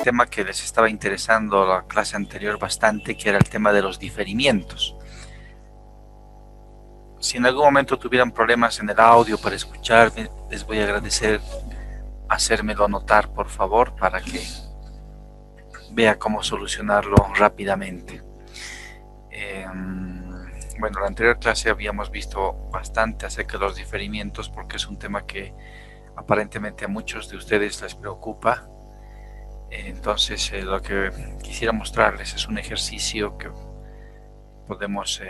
tema que les estaba interesando la clase anterior bastante, que era el tema de los diferimientos. Si en algún momento tuvieran problemas en el audio para escucharme, les voy a agradecer hacérmelo notar, por favor, para que vea cómo solucionarlo rápidamente. Bueno, en la anterior clase habíamos visto bastante acerca de los diferimientos, porque es un tema que aparentemente a muchos de ustedes les preocupa. Entonces, lo que quisiera mostrarles es un ejercicio que podemos,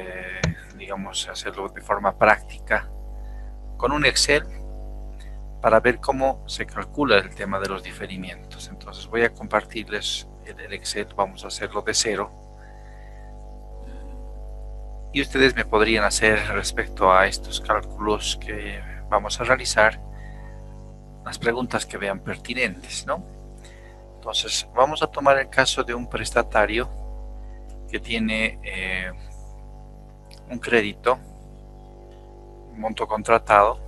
digamos, hacerlo de forma práctica con un Excel para ver cómo se calcula el tema de los diferimientos. Entonces voy a compartirles el Excel, vamos a hacerlo de cero. Y ustedes me podrían hacer respecto a estos cálculos que vamos a realizar las preguntas que vean pertinentes, ¿no? Entonces vamos a tomar el caso de un prestatario que tiene un crédito, un monto contratado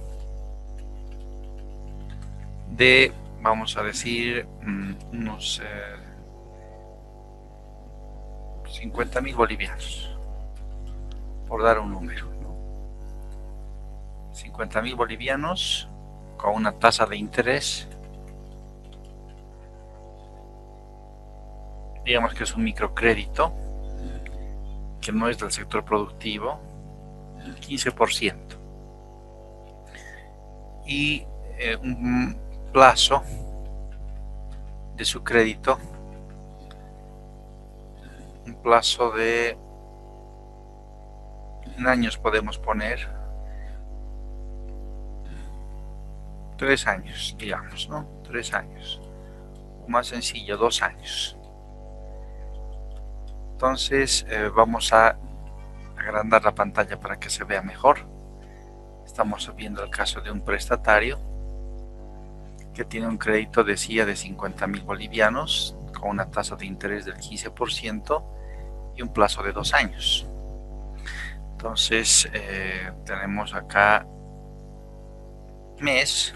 de, vamos a decir, unos 50.000 bolivianos, por dar un número, ¿no? 50.000 bolivianos con una tasa de interés, digamos que es un microcrédito, que no es del sector productivo, 15%. Y un plazo de su crédito, un plazo de en años podemos poner 3 años, digamos, ¿no? 3 años. O más sencillo, 2 años. Entonces vamos a agrandar la pantalla para que se vea mejor. Estamos viendo el caso de un prestatario que tiene un crédito de CIA de 50.000 bolivianos con una tasa de interés del 15% y un plazo de 2 años. Entonces tenemos acá mes.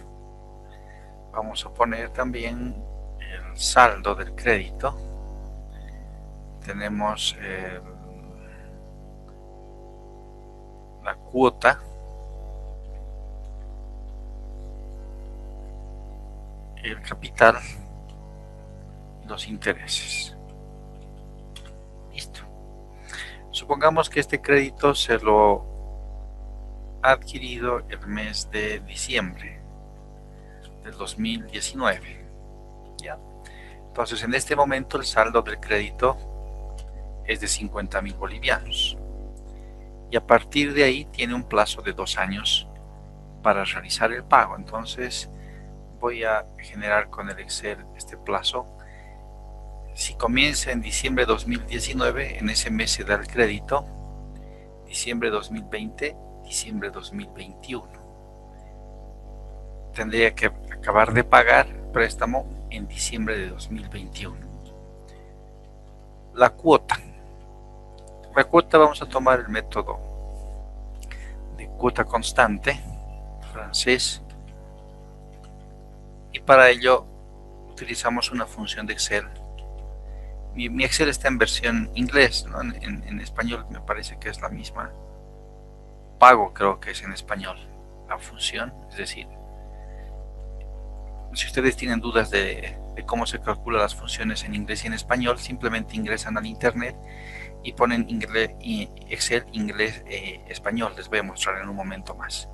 Vamos a poner también el saldo del crédito. Tenemos la cuota, el capital, los intereses. Listo. Supongamos que este crédito se lo ha adquirido el mes de diciembre del 2019. ¿Ya? Entonces, en este momento el saldo del crédito es de 50.000 bolivianos. Y a partir de ahí tiene un plazo de 2 años para realizar el pago. Entonces, voy a generar con el Excel este plazo. Si comienza en diciembre de 2019, en ese mes se da el crédito, diciembre de 2020, diciembre de 2021. Tendría que acabar de pagar préstamo en diciembre de 2021. La cuota vamos a tomar el método de cuota constante, francés, y para ello utilizamos una función de Excel. Mi Excel está en versión inglés, ¿no? En español me parece que es la misma. Pago creo que es en español la función, es decir, si ustedes tienen dudas de cómo se calculan las funciones en inglés y en español, simplemente ingresan al internet y ponen Excel inglés español. Les voy a mostrar en un momento más.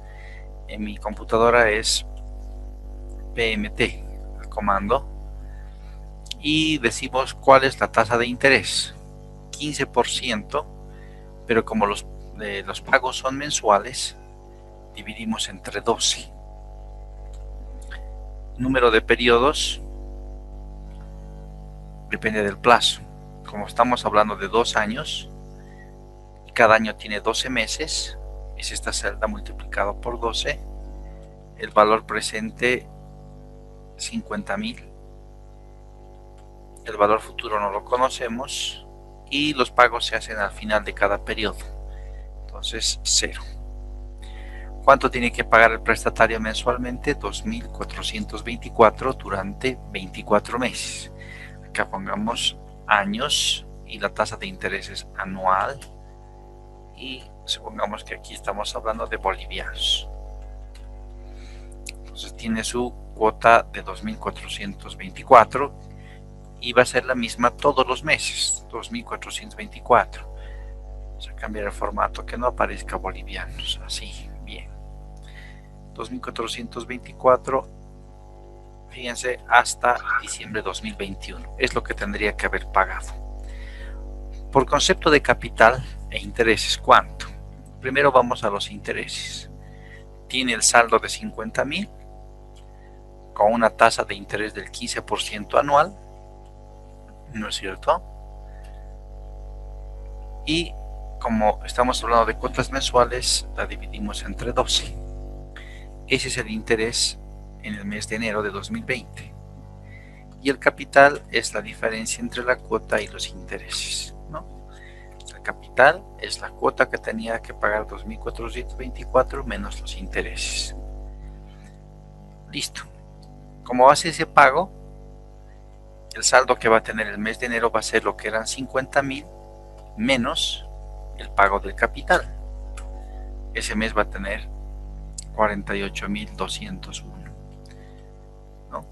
En mi computadora es PMT el comando, y decimos cuál es la tasa de interés, 15%, pero como los pagos son mensuales, dividimos entre 12. Número de periodos depende del plazo. Como estamos hablando de 2 años, y cada año tiene 12 meses, es esta celda multiplicado por 12, el valor presente 50.000, el valor futuro no lo conocemos, y los pagos se hacen al final de cada periodo. Entonces 0. ¿Cuánto tiene que pagar el prestatario mensualmente? 2.424 durante 24 meses. acá pongamos años y la tasa de interés es anual, y supongamos que aquí estamos hablando de bolivianos. Entonces tiene su cuota de 2.424 y va a ser la misma todos los meses, 2.424. Vamos a cambiar el formato, que no aparezca bolivianos, así, bien. 2.424, fíjense, hasta diciembre de 2021, es lo que tendría que haber pagado. Por concepto de capital e intereses, ¿cuánto? Primero vamos a los intereses. Tiene el saldo de 50.000 con una tasa de interés del 15% anual, ¿no es cierto? Y como estamos hablando de cuotas mensuales, la dividimos entre 12. Ese es el interés en el mes de enero de 2020. Y el capital es la diferencia entre la cuota y los intereses, ¿no? El capital es la cuota que tenía que pagar 2.424 menos los intereses. Listo. Como hace ese pago, el saldo que va a tener el mes de enero va a ser lo que eran 50.000 menos el pago del capital. Ese mes va a tener 48.201, ¿no?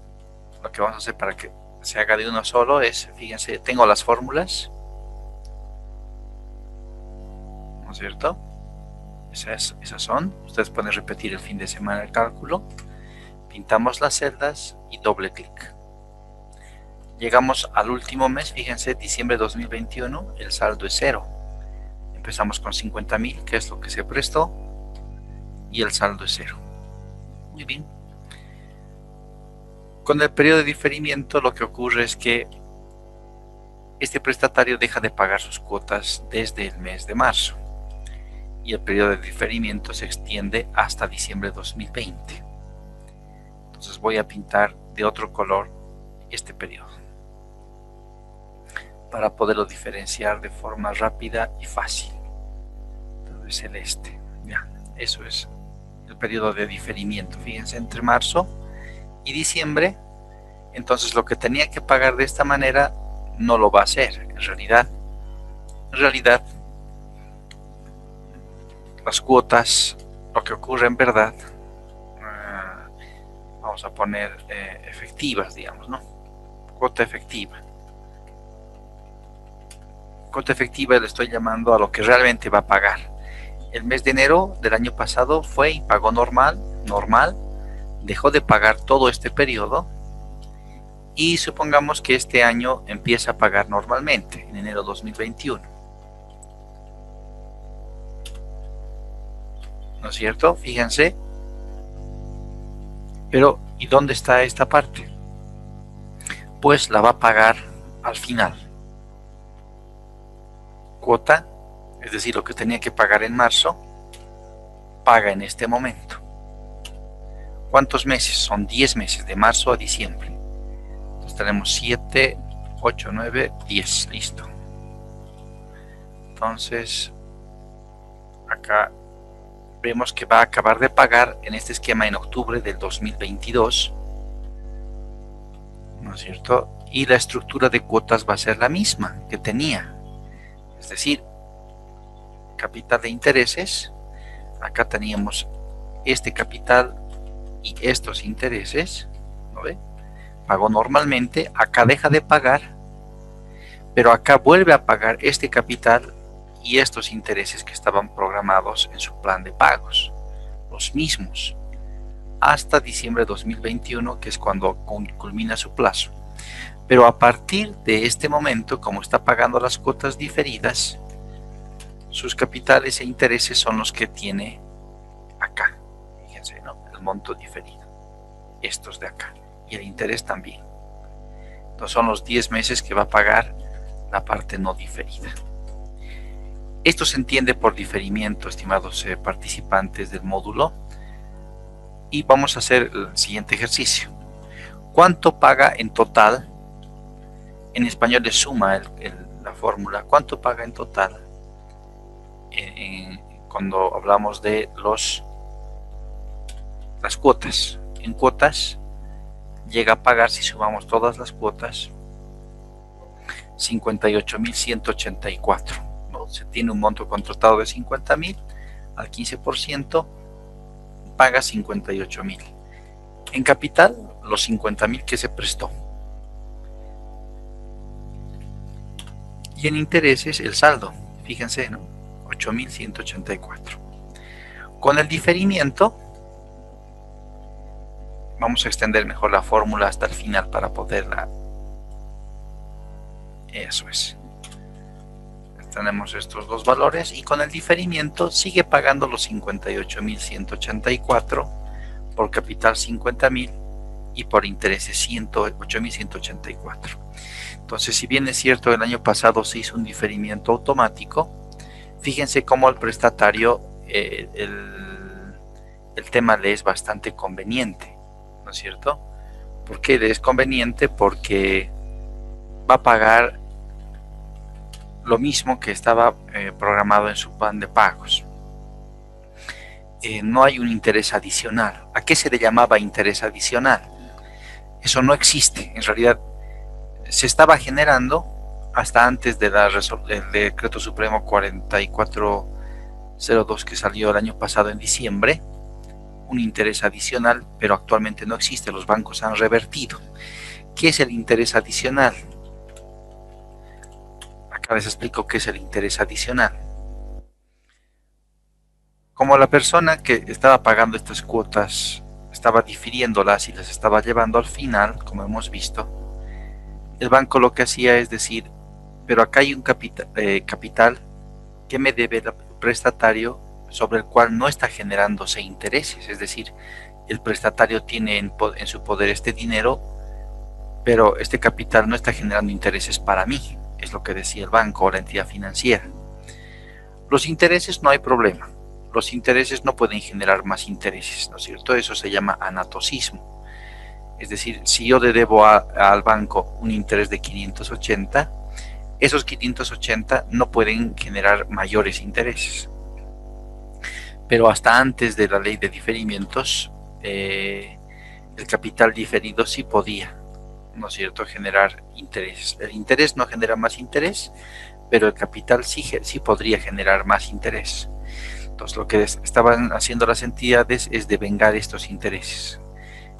Lo que vamos a hacer para que se haga de uno solo es, fíjense, tengo las fórmulas, ¿no es cierto? Esas son. Ustedes pueden repetir el fin de semana el cálculo. Pintamos las celdas y doble clic. Llegamos al último mes, fíjense, diciembre de 2021, el saldo es 0. Empezamos con 50.000, que es lo que se prestó, y el saldo es 0. Muy bien. Con el periodo de diferimiento lo que ocurre es que este prestatario deja de pagar sus cuotas desde el mes de marzo, y el periodo de diferimiento se extiende hasta diciembre de 2020. Entonces voy a pintar de otro color este periodo para poderlo diferenciar de forma rápida y fácil. Entonces celeste, ya, eso es el periodo de diferimiento. Fíjense, entre marzo y diciembre, entonces lo que tenía que pagar de esta manera no lo va a hacer. En realidad las cuotas, lo que ocurre en verdad, vamos a poner efectivas, digamos, ¿no? Cuota efectiva. Cuota efectiva le estoy llamando a lo que realmente va a pagar. El mes de enero del año pasado fue y pagó normal, dejó de pagar todo este periodo, y supongamos que este año empieza a pagar normalmente, en enero de 2021. ¿No es cierto? Fíjense. Pero, ¿y dónde está esta parte? Pues la va a pagar al final. Cuota, es decir, lo que tenía que pagar en marzo, paga en este momento. ¿Cuántos meses? Son 10 meses, de marzo a diciembre. Entonces tenemos 7, 8, 9, 10, listo. Entonces, acá vemos que va a acabar de pagar en este esquema en octubre del 2022, ¿no es cierto? Y la estructura de cuotas va a ser la misma que tenía, es decir, capital de intereses, acá teníamos este capital y estos intereses, ¿no ve? Pagó normalmente, acá deja de pagar, pero acá vuelve a pagar este capital y estos intereses que estaban programados en su plan de pagos, los mismos, hasta diciembre de 2021, que es cuando culmina su plazo. Pero a partir de este momento, como está pagando las cuotas diferidas, sus capitales e intereses son los que tiene acá. Fíjense, ¿no? El monto diferido, estos de acá, y el interés también. Entonces son los 10 meses que va a pagar la parte no diferida. Esto se entiende por diferimiento, estimados participantes del módulo, y vamos a hacer el siguiente ejercicio. ¿Cuánto paga en total? En español es suma la fórmula. ¿Cuánto paga en total cuando hablamos de las cuotas? En cuotas llega a pagar, si sumamos todas las cuotas, 58.184, ¿no? Se tiene un monto contratado de 50.000, al 15% paga 58.000. En capital, los 50.000 que se prestó. Y en intereses, el saldo, fíjense, ¿no? 8.184. Con el diferimiento, vamos a extender mejor la fórmula hasta el final para poderla. Eso es. Tenemos estos dos valores y con el diferimiento sigue pagando los 58.184 por capital 50.000 y por intereses 8.184. Entonces, si bien es cierto el año pasado se hizo un diferimiento automático, fíjense cómo al prestatario el tema le es bastante conveniente, ¿no es cierto? ¿Por qué le es conveniente? Porque va a pagar lo mismo que estaba programado en su plan de pagos. No hay un interés adicional. ¿A qué se le llamaba interés adicional? Eso no existe. En realidad se estaba generando hasta antes de del decreto supremo 4402 que salió el año pasado en diciembre, un interés adicional, pero actualmente no existe. Los bancos han revertido. ¿Qué es el interés adicional? Acá les explico qué es el interés adicional. Como la persona que estaba pagando estas cuotas estaba difiriéndolas y las estaba llevando al final, como hemos visto, el banco lo que hacía es decir, pero acá hay un capital que me debe el prestatario sobre el cual no está generándose intereses, es decir, el prestatario tiene en su poder este dinero, pero este capital no está generando intereses para mí, es lo que decía el banco o la entidad financiera. Los intereses no hay problema, los intereses no pueden generar más intereses, ¿no es cierto? Eso se llama anatocismo. Es decir, si yo le debo al banco un interés de 580, esos 580 no pueden generar mayores intereses. Pero hasta antes de la ley de diferimientos, el capital diferido sí podía, ¿no es cierto?, generar intereses. El interés no genera más interés, pero el capital sí podría generar más interés. Entonces lo que estaban haciendo las entidades es devengar estos intereses.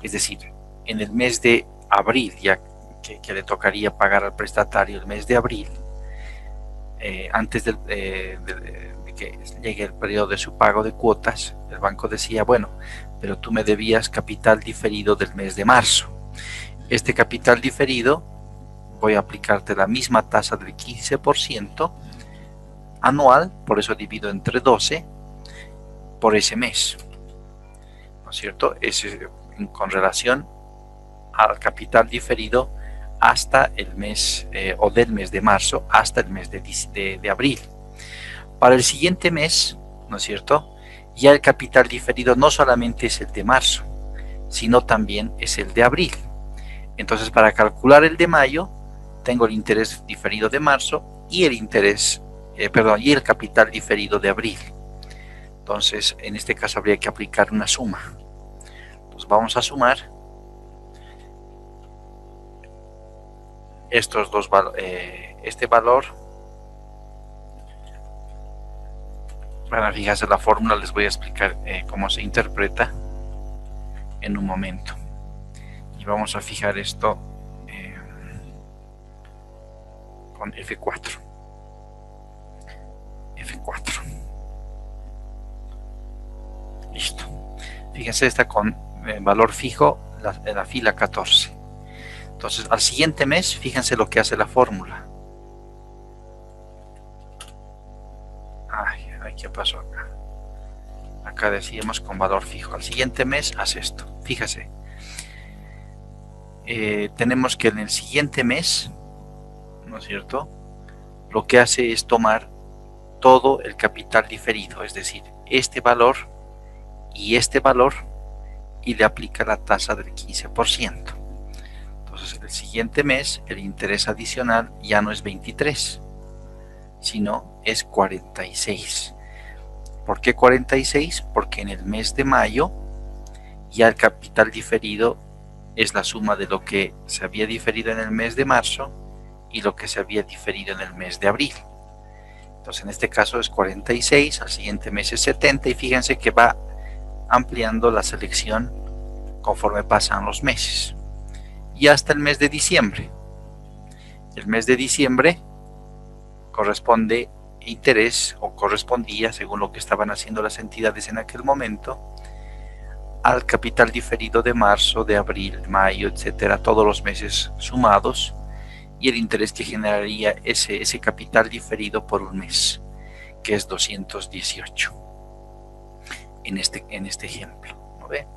Es decir, en el mes de abril, ya que le tocaría pagar al prestatario el mes de abril, antes de que llegue el periodo de su pago de cuotas, el banco decía, bueno, pero tú me debías capital diferido del mes de marzo. Este capital diferido, voy a aplicarte la misma tasa del 15% anual, por eso divido entre 12, por ese mes, ¿no es cierto? Es con relación al capital diferido hasta el mes o del mes de marzo hasta el mes de abril. Para el siguiente mes, ¿no es cierto?, ya el capital diferido no solamente es el de marzo, sino también es el de abril. Entonces, para calcular el de mayo, tengo el interés diferido de marzo y el capital diferido de abril. Entonces, en este caso habría que aplicar una suma. Entonces, vamos a sumar estos dos este valor. Para fijarse la fórmula, les voy a explicar cómo se interpreta en un momento. Y vamos a fijar esto con F4. Listo. Fíjense, está con valor fijo en la fila 14. Entonces, al siguiente mes, fíjense lo que hace la fórmula. Ay, ¿qué pasó acá? Acá decíamos con valor fijo. Al siguiente mes, haz esto. Fíjese. Tenemos que en el siguiente mes, ¿no es cierto?, lo que hace es tomar todo el capital diferido, es decir, este valor y este valor, y le aplica la tasa del 15%. Entonces, el siguiente mes, el interés adicional ya no es 23, sino es 46. ¿Por qué 46? Porque en el mes de mayo ya el capital diferido es la suma de lo que se había diferido en el mes de marzo y lo que se había diferido en el mes de abril. Entonces en este caso es 46, al siguiente mes es 70 y fíjense que va ampliando la selección conforme pasan los meses. Y hasta el mes de diciembre. El mes de diciembre corresponde interés o correspondía, según lo que estaban haciendo las entidades en aquel momento, al capital diferido de marzo, de abril, mayo, etcétera, todos los meses sumados, y el interés que generaría ese capital diferido por un mes, que es 218 en este ejemplo, ¿no ve?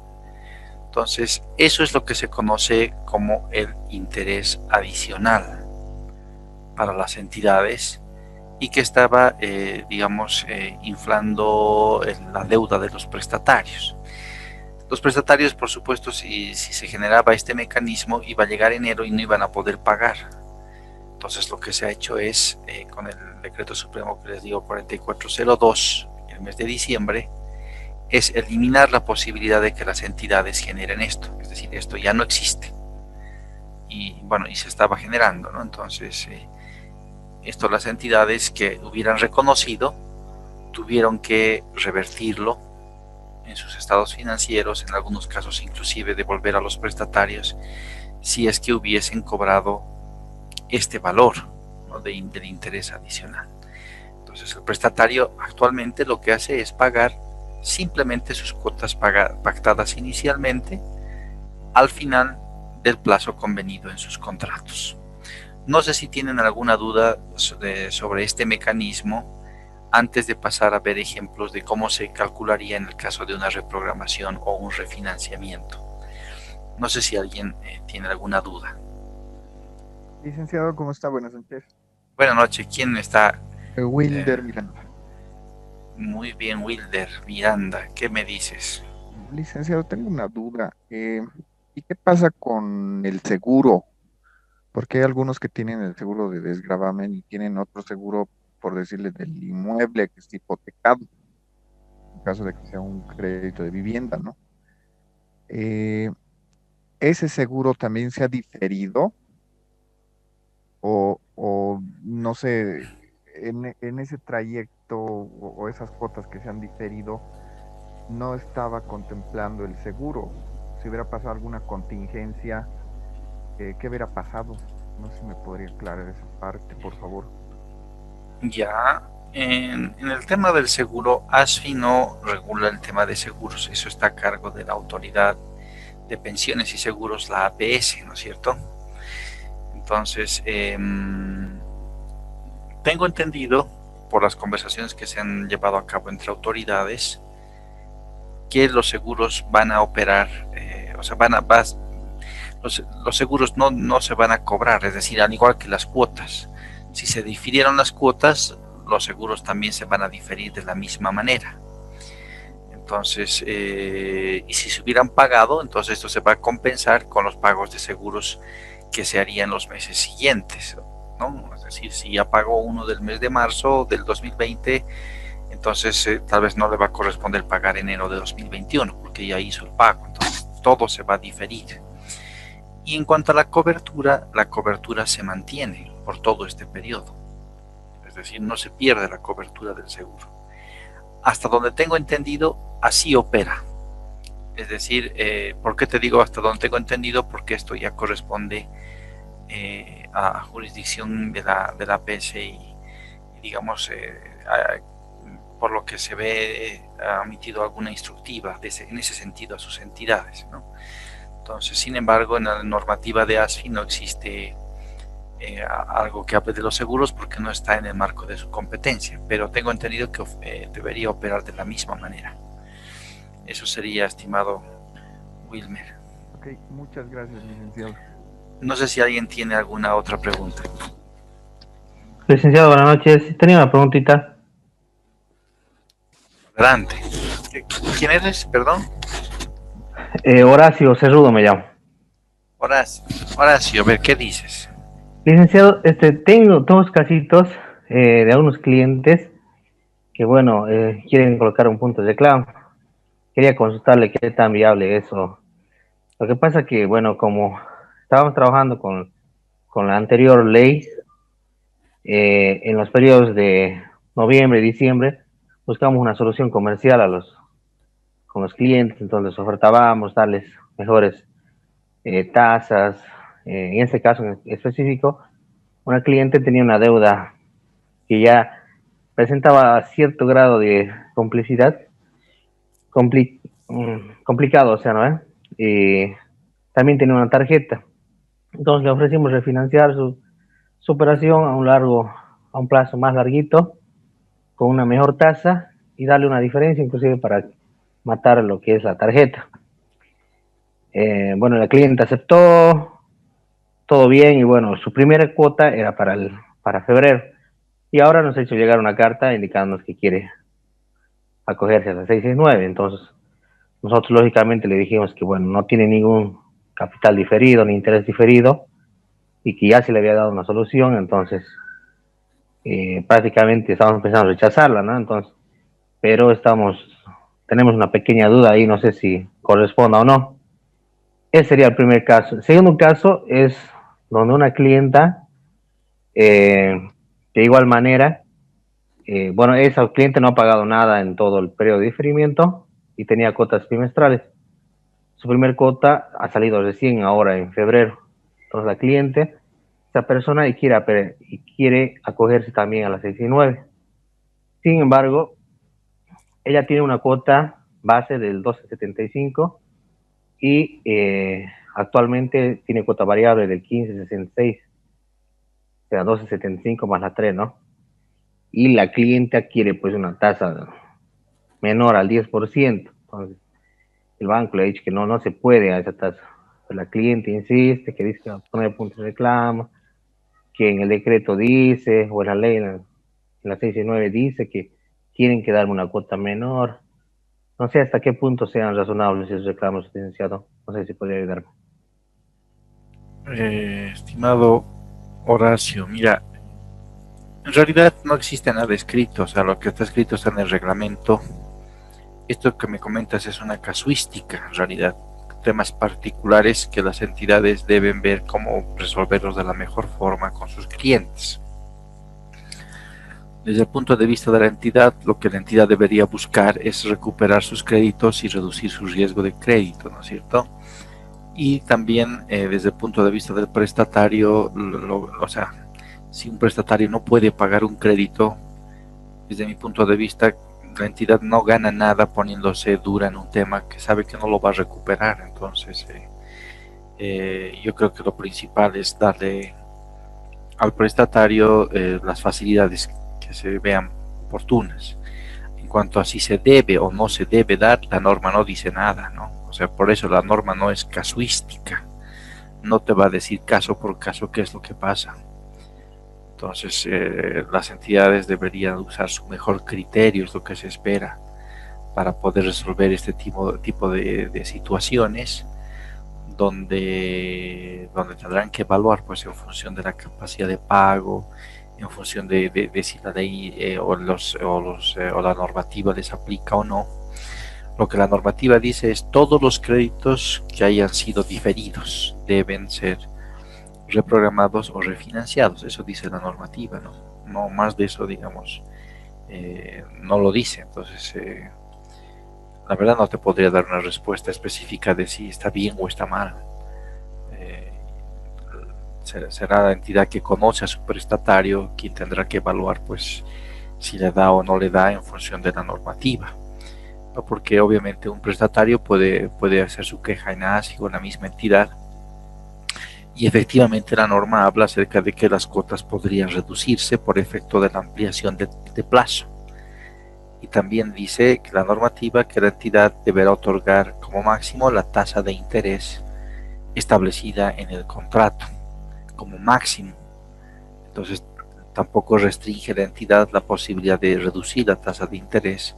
Entonces, eso es lo que se conoce como el interés adicional para las entidades y que estaba, inflando la deuda de los prestatarios. Los prestatarios, por supuesto, si se generaba este mecanismo, iba a llegar enero y no iban a poder pagar. Entonces, lo que se ha hecho es, con el decreto supremo que les digo, 4402, el mes de diciembre, es eliminar la posibilidad de que las entidades generen esto. Es decir, esto ya no existe. Y bueno, y se estaba generando, ¿no? Entonces, esto las entidades que hubieran reconocido tuvieron que revertirlo en sus estados financieros, en algunos casos inclusive devolver a los prestatarios si es que hubiesen cobrado este valor, ¿no?, del interés adicional. Entonces el prestatario actualmente lo que hace es pagar simplemente sus cuotas pactadas inicialmente al final del plazo convenido en sus contratos. No sé si tienen alguna duda sobre este mecanismo antes de pasar a ver ejemplos de cómo se calcularía en el caso de una reprogramación o un refinanciamiento. No sé si alguien tiene alguna duda. Licenciado, ¿cómo está? Buenas noches. Buenas noches, ¿quién está? Wilder Miranda. Muy bien, Wilder Miranda, ¿qué me dices? Licenciado, tengo una duda. ¿Y qué pasa con el seguro? Porque hay algunos que tienen el seguro de desgravamen y tienen otro seguro, por decirle, del inmueble que está hipotecado, en caso de que sea un crédito de vivienda, ¿no? Eh, ¿Ese seguro también se ha diferido o no sé, en ese trayecto o esas cuotas que se han diferido? No estaba contemplando el seguro. Si hubiera pasado alguna contingencia, ¿qué hubiera pasado? No sé si me podría aclarar esa parte, por favor. Ya, en el tema del seguro, ASFI no regula el tema de seguros, eso está a cargo de la Autoridad de Pensiones y Seguros, la APS, ¿no es cierto? Entonces, tengo entendido por las conversaciones que se han llevado a cabo entre autoridades que los seguros van a operar, o sea, los seguros no se van a cobrar, es decir, al igual que las cuotas. Si se difirieron las cuotas, los seguros también se van a diferir de la misma manera. Entonces, y si se hubieran pagado, entonces esto se va a compensar con los pagos de seguros que se harían los meses siguientes, ¿no? Es decir, si ya pagó uno del mes de marzo del 2020, entonces tal vez no le va a corresponder pagar enero de 2021 porque ya hizo el pago, entonces todo se va a diferir. Y en cuanto a la cobertura se mantiene por todo este periodo, es decir, no se pierde la cobertura del seguro. Hasta donde tengo entendido, así opera. Es decir, ¿por qué te digo hasta donde tengo entendido? Porque esto ya corresponde a jurisdicción de la PS y digamos, por lo que se ve, ha emitido alguna instructiva en ese sentido a sus entidades, ¿no? Entonces, sin embargo, en la normativa de ASFI no existe algo que hable de los seguros porque no está en el marco de su competencia, pero tengo entendido que debería operar de la misma manera. Eso sería, estimado Wilmer. Ok, muchas gracias, licenciado. No sé si alguien tiene alguna otra pregunta. Licenciado, buenas noches. Tenía una preguntita. Adelante. ¿Quién eres? Perdón. Horacio Cerrudo me llamo. Horacio, Horacio, a ver, ¿qué dices? Licenciado, tengo dos casitos de algunos clientes que, bueno, quieren colocar un punto de reclamo. Quería consultarle qué tan viable es eso. Lo que pasa que, bueno, como estábamos trabajando con la anterior ley, En los periodos de noviembre y diciembre buscamos una solución comercial con los clientes, entonces ofertábamos darles mejores tasas. En este caso en específico, una cliente tenía una deuda que ya presentaba cierto grado de complicidad, complicado, o sea, ¿no? También tenía una tarjeta. Entonces le ofrecimos refinanciar su operación a un plazo más larguito, con una mejor tasa y darle una diferencia inclusive para matar lo que es la tarjeta. Bueno, la cliente aceptó, todo bien, y bueno, su primera cuota era para febrero. Y ahora nos ha hecho llegar una carta indicándonos que quiere acogerse a la 669. Entonces, nosotros lógicamente le dijimos que, bueno, no tiene ningún capital diferido ni interés diferido y que ya se le había dado una solución. Entonces, prácticamente estamos empezando a rechazarla, ¿no? Entonces, pero tenemos una pequeña duda ahí, no sé si corresponda o no. Ese sería el primer caso. El segundo caso es donde una clienta, de igual manera, bueno, esa cliente no ha pagado nada en todo el periodo de diferimiento y tenía cuotas trimestrales. Su primer cuota ha salido recién ahora en febrero. Entonces la cliente, esa persona, y quiere acogerse también a la 669. Sin embargo, ella tiene una cuota base del 12.75 y actualmente tiene cuota variable del 15.66, o sea, 12.75 más la 3, ¿no? Y la cliente quiere pues una tasa menor al 10%. Entonces, el banco le ha dicho que no se puede a esa tasa. Pero la cliente insiste, que dice que va a poner puntos de reclamo, que en el decreto dice, o en la ley, en la 669 dice que tienen que darme una cuota menor. No sé hasta qué punto sean razonables esos reclamos, licenciado. No sé si podría ayudarme. Estimado Horacio, mira, en realidad no existe nada escrito, o sea, lo que está escrito está en el reglamento. Esto que me comentas es una casuística, en realidad, temas particulares que las entidades deben ver cómo resolverlos de la mejor forma con sus clientes. Desde el punto de vista de la entidad, lo que la entidad debería buscar es recuperar sus créditos y reducir su riesgo de crédito, ¿no es cierto? Y también desde el punto de vista del prestatario, o sea, si un prestatario no puede pagar un crédito, desde mi punto de vista, la entidad no gana nada poniéndose dura en un tema que sabe que no lo va a recuperar. Entonces, yo creo que lo principal es darle al prestatario las facilidades que se vean oportunas. En cuanto a si se debe o no se debe dar, la norma no dice nada, ¿no? O sea, por eso la norma no es casuística. No te va a decir caso por caso qué es lo que pasa. Entonces, las entidades deberían usar su mejor criterio, es lo que se espera, para poder resolver este tipo de situaciones donde tendrán que evaluar, pues, en función de la capacidad de pago, en función de si la ley o la normativa les aplica o no. Lo que la normativa dice es todos los créditos que hayan sido diferidos deben ser reprogramados o refinanciados. Eso dice la normativa, no más de eso, digamos, no lo dice. Entonces, la verdad no te podría dar una respuesta específica de si está bien o está mal. Será la entidad que conoce a su prestatario quien tendrá que evaluar, pues, si le da o no le da en función de la normativa. ¿No? Porque obviamente un prestatario puede hacer su queja en ASI con la misma entidad, y efectivamente la norma habla acerca de que las cuotas podrían reducirse por efecto de la ampliación de plazo. Y también dice que la normativa que la entidad deberá otorgar como máximo la tasa de interés establecida en el contrato, como máximo. Entonces tampoco restringe la entidad la posibilidad de reducir la tasa de interés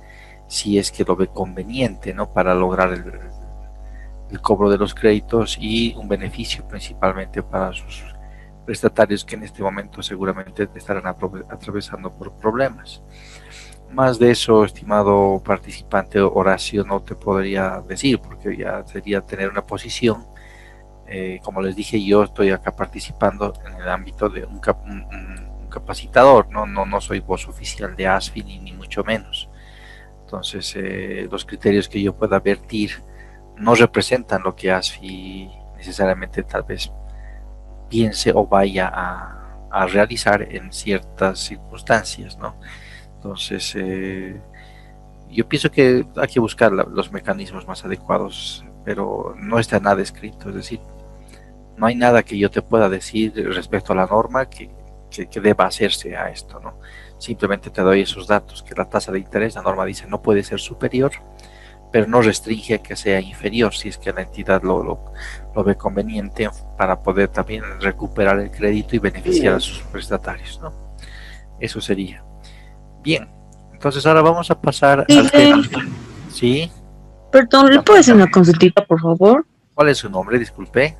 si es que lo ve conveniente, ¿no? Para lograr el cobro de los créditos y un beneficio principalmente para sus prestatarios que en este momento seguramente estarán atravesando por problemas. Más de eso, estimado participante Horacio, no te podría decir, porque ya sería tener una posición. Como les dije, yo estoy acá participando en el ámbito de un capacitador, no soy voz oficial de ASFI ni mucho menos. Entonces, los criterios que yo pueda vertir no representan lo que ASFI necesariamente tal vez piense o vaya a realizar en ciertas circunstancias, ¿no? Entonces, yo pienso que hay que buscar los mecanismos más adecuados, pero no está nada escrito, es decir, no hay nada que yo te pueda decir respecto a la norma que deba hacerse a esto, ¿no? Simplemente te doy esos datos, que la tasa de interés, la norma dice no puede ser superior, pero no restringe a que sea inferior si es que la entidad lo ve conveniente para poder también recuperar el crédito y beneficiar a sus prestatarios, ¿no? Eso sería. Bien, entonces ahora vamos a pasar al tema. ¿Sí? Perdón, ¿le puedo hacer una consultita, por favor? ¿Cuál es su nombre? Disculpe.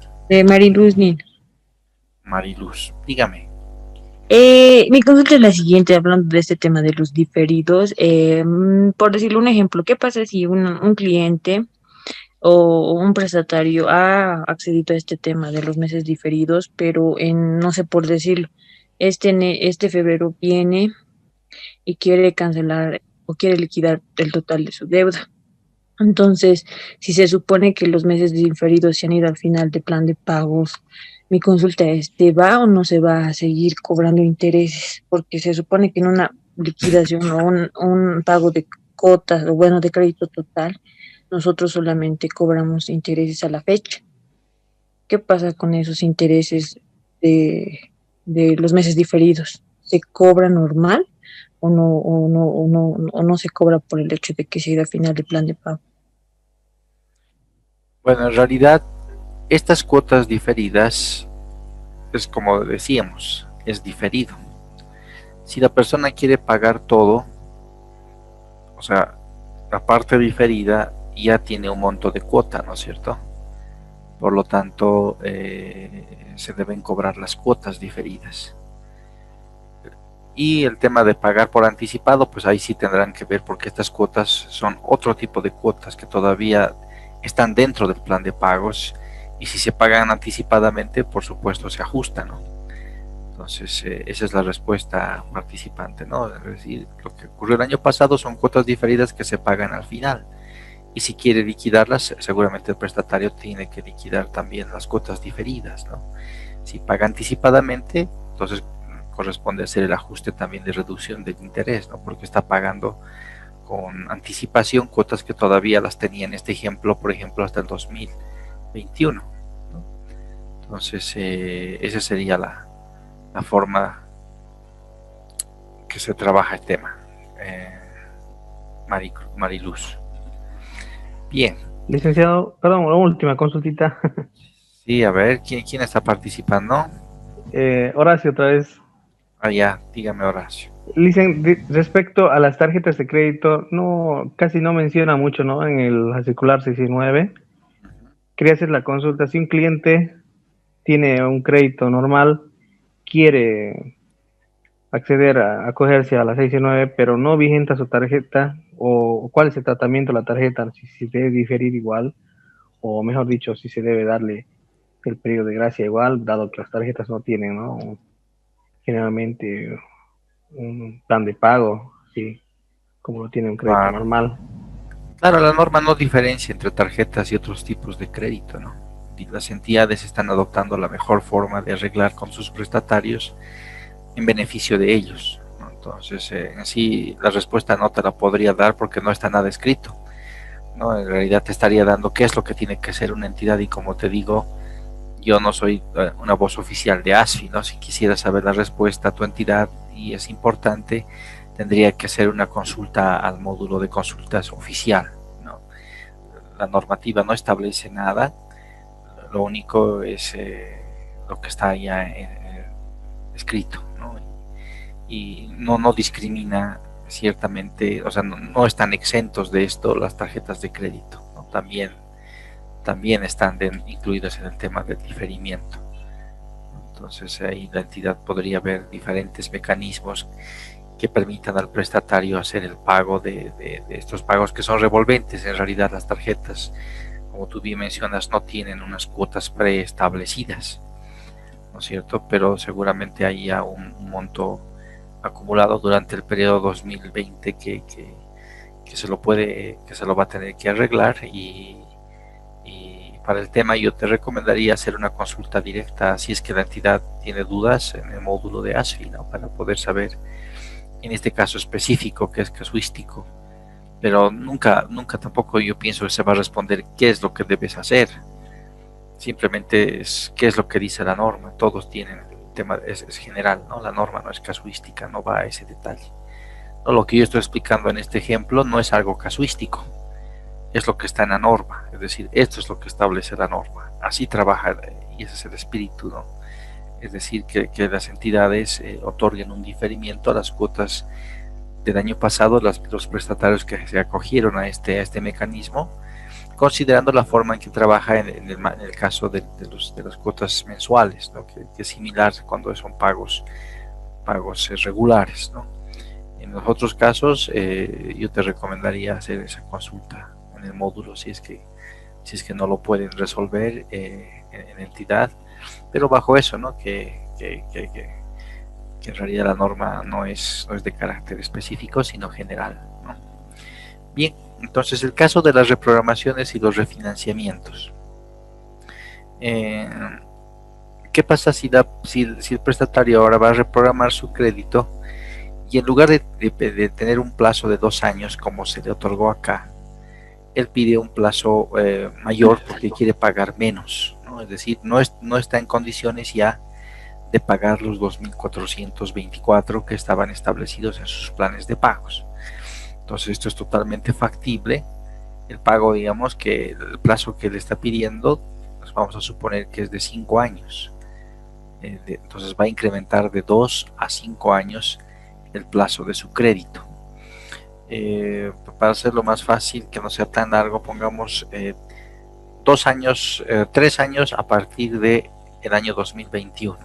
Mariluz Nin. Mariluz, dígame. Mi consulta es la siguiente, hablando de este tema de los diferidos. Por decirle un ejemplo, ¿qué pasa si un cliente o un prestatario ha accedido a este tema de los meses diferidos, pero no sé por decirlo, este febrero viene y quiere cancelar o quiere liquidar el total de su deuda? Entonces, si se supone que los meses diferidos se han ido al final de plan de pagos, mi consulta es, ¿se va o no se va a seguir cobrando intereses? Porque se supone que en una liquidación o un pago de cotas o bueno, de crédito total, nosotros solamente cobramos intereses a la fecha. ¿Qué pasa con esos intereses de los meses diferidos? ¿Se cobra normal o no se cobra por el hecho de que se ha ido al final del plan de pago? Bueno, en realidad, estas cuotas diferidas, es como decíamos, es diferido. Si la persona quiere pagar todo, o sea, la parte diferida ya tiene un monto de cuota, ¿no es cierto? Por lo tanto, se deben cobrar las cuotas diferidas. Y el tema de pagar por anticipado, pues ahí sí tendrán que ver, porque estas cuotas son otro tipo de cuotas que todavía están dentro del plan de pagos, y si se pagan anticipadamente, por supuesto se ajustan, ¿no? Entonces, esa es la respuesta participante, ¿no? Es decir, lo que ocurrió el año pasado son cuotas diferidas que se pagan al final, y si quiere liquidarlas, seguramente el prestatario tiene que liquidar también las cuotas diferidas, ¿no? Si paga anticipadamente, entonces corresponde hacer el ajuste también de reducción del interés, ¿no? Porque está pagando con anticipación cuotas que todavía las tenía en este ejemplo, por ejemplo, hasta el 2021, ¿no? Entonces, esa sería la forma que se trabaja el tema, Mariluz. Bien. Licenciado, perdón, una última consultita. Sí, a ver, ¿quién está participando? Horacio, otra vez. Ya, dígame, Horacio. Respecto a las tarjetas de crédito, casi no menciona mucho, ¿no? En el circular 619. Quería hacer la consulta. Si un cliente tiene un crédito normal, quiere acceder a acogerse a la 619, pero no vigenta su tarjeta, o cuál es el tratamiento de la tarjeta, si se debe diferir igual, o mejor dicho, si se debe darle el periodo de gracia igual, dado que las tarjetas no tienen, ¿no? Generalmente un plan de pago, sí, como lo tiene un crédito normal. Claro, la norma no diferencia entre tarjetas y otros tipos de crédito, ¿no? Y las entidades están adoptando la mejor forma de arreglar con sus prestatarios en beneficio de ellos, ¿no? Entonces, en sí, la respuesta no te la podría dar porque no está nada escrito, ¿no? En realidad te estaría dando qué es lo que tiene que hacer una entidad, y como te digo, yo no soy una voz oficial de ASFI, ¿no? Si quisiera saber la respuesta a tu entidad, y es importante, tendría que hacer una consulta al módulo de consultas oficial, ¿no? La normativa no establece nada, lo único es lo que está ya escrito, ¿no? Y no discrimina ciertamente, o sea, no están exentos de esto las tarjetas de crédito, ¿no? También están incluidas en el tema del diferimiento. Entonces ahí la entidad podría ver diferentes mecanismos que permitan al prestatario hacer el pago de estos pagos que son revolventes. En realidad las tarjetas, como tú bien mencionas, no tienen unas cuotas preestablecidas, ¿no es cierto? Pero seguramente hay ya un monto acumulado durante el periodo 2020 que se lo va a tener que arreglar, y para el tema yo te recomendaría hacer una consulta directa si es que la entidad tiene dudas en el módulo de ASFI, ¿no? Para poder saber en este caso específico que es casuístico, pero nunca tampoco yo pienso que se va a responder qué es lo que debes hacer, simplemente es qué es lo que dice la norma. Todos tienen el tema, es general, ¿no? La norma no es casuística, no va a ese detalle. No, lo que yo estoy explicando en este ejemplo no es algo casuístico, es lo que está en la norma, es decir, esto es lo que establece la norma, así trabaja, y ese es el espíritu, ¿no? Es decir, que las entidades otorguen un diferimiento a las cuotas del año pasado, los prestatarios que se acogieron a este mecanismo, considerando la forma en que trabaja en el caso de las cuotas mensuales, ¿no? que es similar cuando son pagos regulares, ¿no? En los otros casos, yo te recomendaría hacer esa consulta en el módulo si es que no lo pueden resolver en entidad, pero bajo eso, ¿no? Que en realidad la norma no es de carácter específico, sino general, ¿no? Bien, entonces el caso de las reprogramaciones y los refinanciamientos. ¿Qué pasa si el prestatario ahora va a reprogramar su crédito y en lugar de tener un plazo de 2 años como se le otorgó acá, él pide un plazo mayor porque quiere pagar menos, ¿no? Es decir, no está en condiciones ya de pagar los 2.424 que estaban establecidos en sus planes de pagos? Entonces esto es totalmente factible. El pago, digamos que el plazo que le está pidiendo, pues vamos a suponer que es de 5 años. Entonces va a incrementar de 2 a 5 años el plazo de su crédito. Para hacerlo más fácil, que no sea tan largo, pongamos 2 años, 3 años a partir de el año 2021.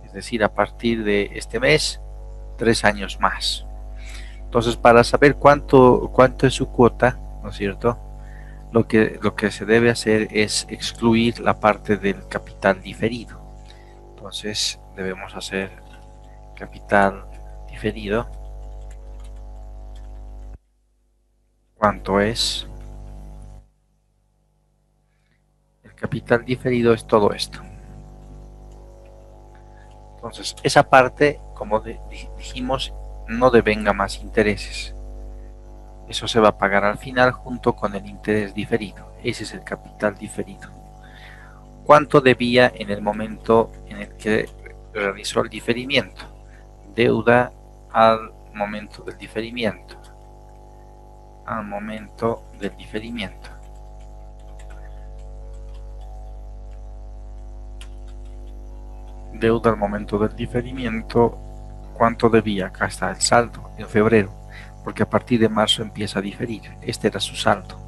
Es decir, a partir de este mes, 3 años más. Entonces, para saber cuánto es su cuota, ¿no es cierto? Lo que se debe hacer es excluir la parte del capital diferido. Entonces, debemos hacer capital diferido. ¿Cuánto es? El capital diferido es todo esto. Entonces, esa parte, como dijimos, no devenga más intereses. Eso se va a pagar al final junto con el interés diferido. Ese es el capital diferido. ¿Cuánto debía en el momento en el que realizó el diferimiento? Deuda al momento del diferimiento. Al momento del diferimiento. Deuda al momento del diferimiento. ¿Cuánto debía? Acá está el saldo en febrero, porque a partir de marzo empieza a diferir. Este era su saldo.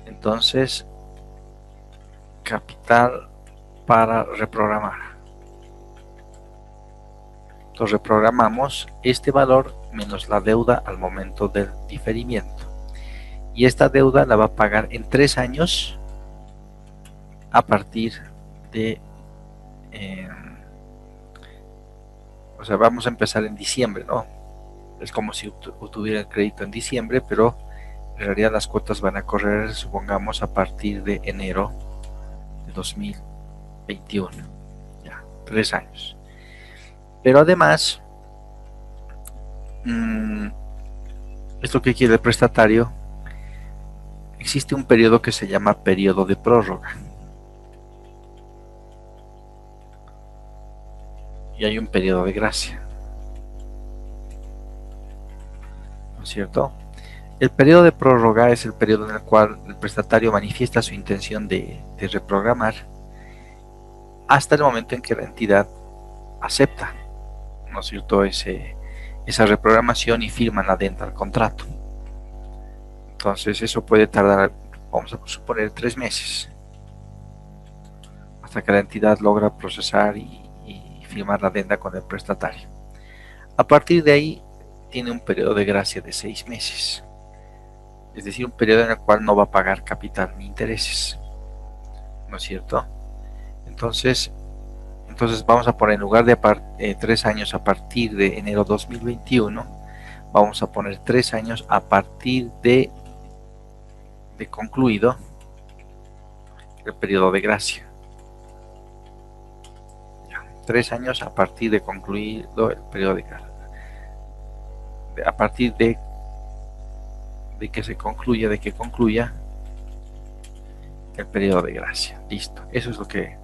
Entonces, capital para reprogramar. Entonces reprogramamos este valor menos la deuda al momento del diferimiento. Y esta deuda la va a pagar en 3 años a partir de... o sea, vamos a empezar en diciembre, ¿no? Es como si tuviera el crédito en diciembre, pero en realidad las cuotas van a correr, supongamos, a partir de enero de 2021. Ya, 3 años. Pero además, esto que quiere el prestatario, existe un periodo que se llama periodo de prórroga. Y hay un periodo de gracia, ¿no es cierto? El periodo de prórroga es el periodo en el cual el prestatario manifiesta su intención de reprogramar hasta el momento en que la entidad acepta, ¿no es cierto?, esa reprogramación y firman la adenda al contrato. Entonces eso puede tardar, vamos a suponer, 3 meses, hasta que la entidad logra procesar y firmar la adenda con el prestatario. A partir de ahí tiene un periodo de gracia de 6 meses, es decir, un periodo en el cual no va a pagar capital ni intereses, ¿no es cierto? Entonces, Entonces vamos a poner, en lugar de 3 años a partir de enero 2021, vamos a poner 3 años a partir de concluido el periodo de gracia. 3 años a partir de concluido el periodo de gracia. A partir de que se concluya, de que concluya el periodo de gracia. Listo. Eso es lo que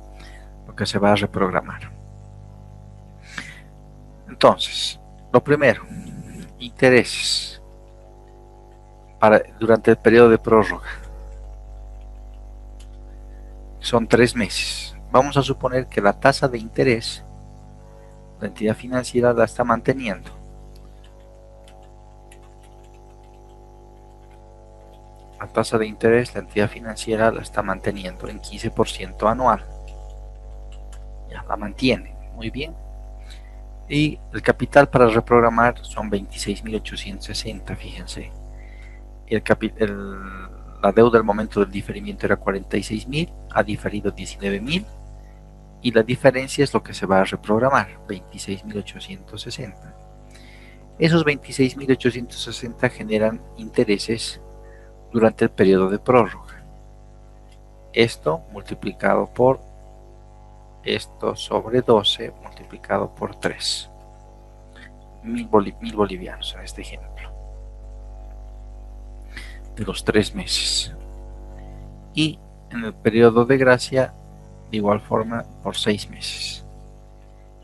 se va a reprogramar. Entonces, lo primero, intereses durante el periodo de prórroga. Son 3 meses. Vamos a suponer que la tasa de interés, la entidad financiera la está manteniendo. La tasa de interés, la entidad financiera la está manteniendo en 15% anual. Ya la mantiene, muy bien. Y el capital para reprogramar son 26.860, fíjense. La deuda al momento del diferimiento era 46.000, ha diferido 19.000, y la diferencia es lo que se va a reprogramar, 26.860. Esos 26.860 generan intereses durante el periodo de prórroga. Esto multiplicado por esto sobre 12 multiplicado por 3. 1.000 bolivianos en este ejemplo. De los 3 meses. Y en el periodo de gracia, de igual forma, por 6 meses.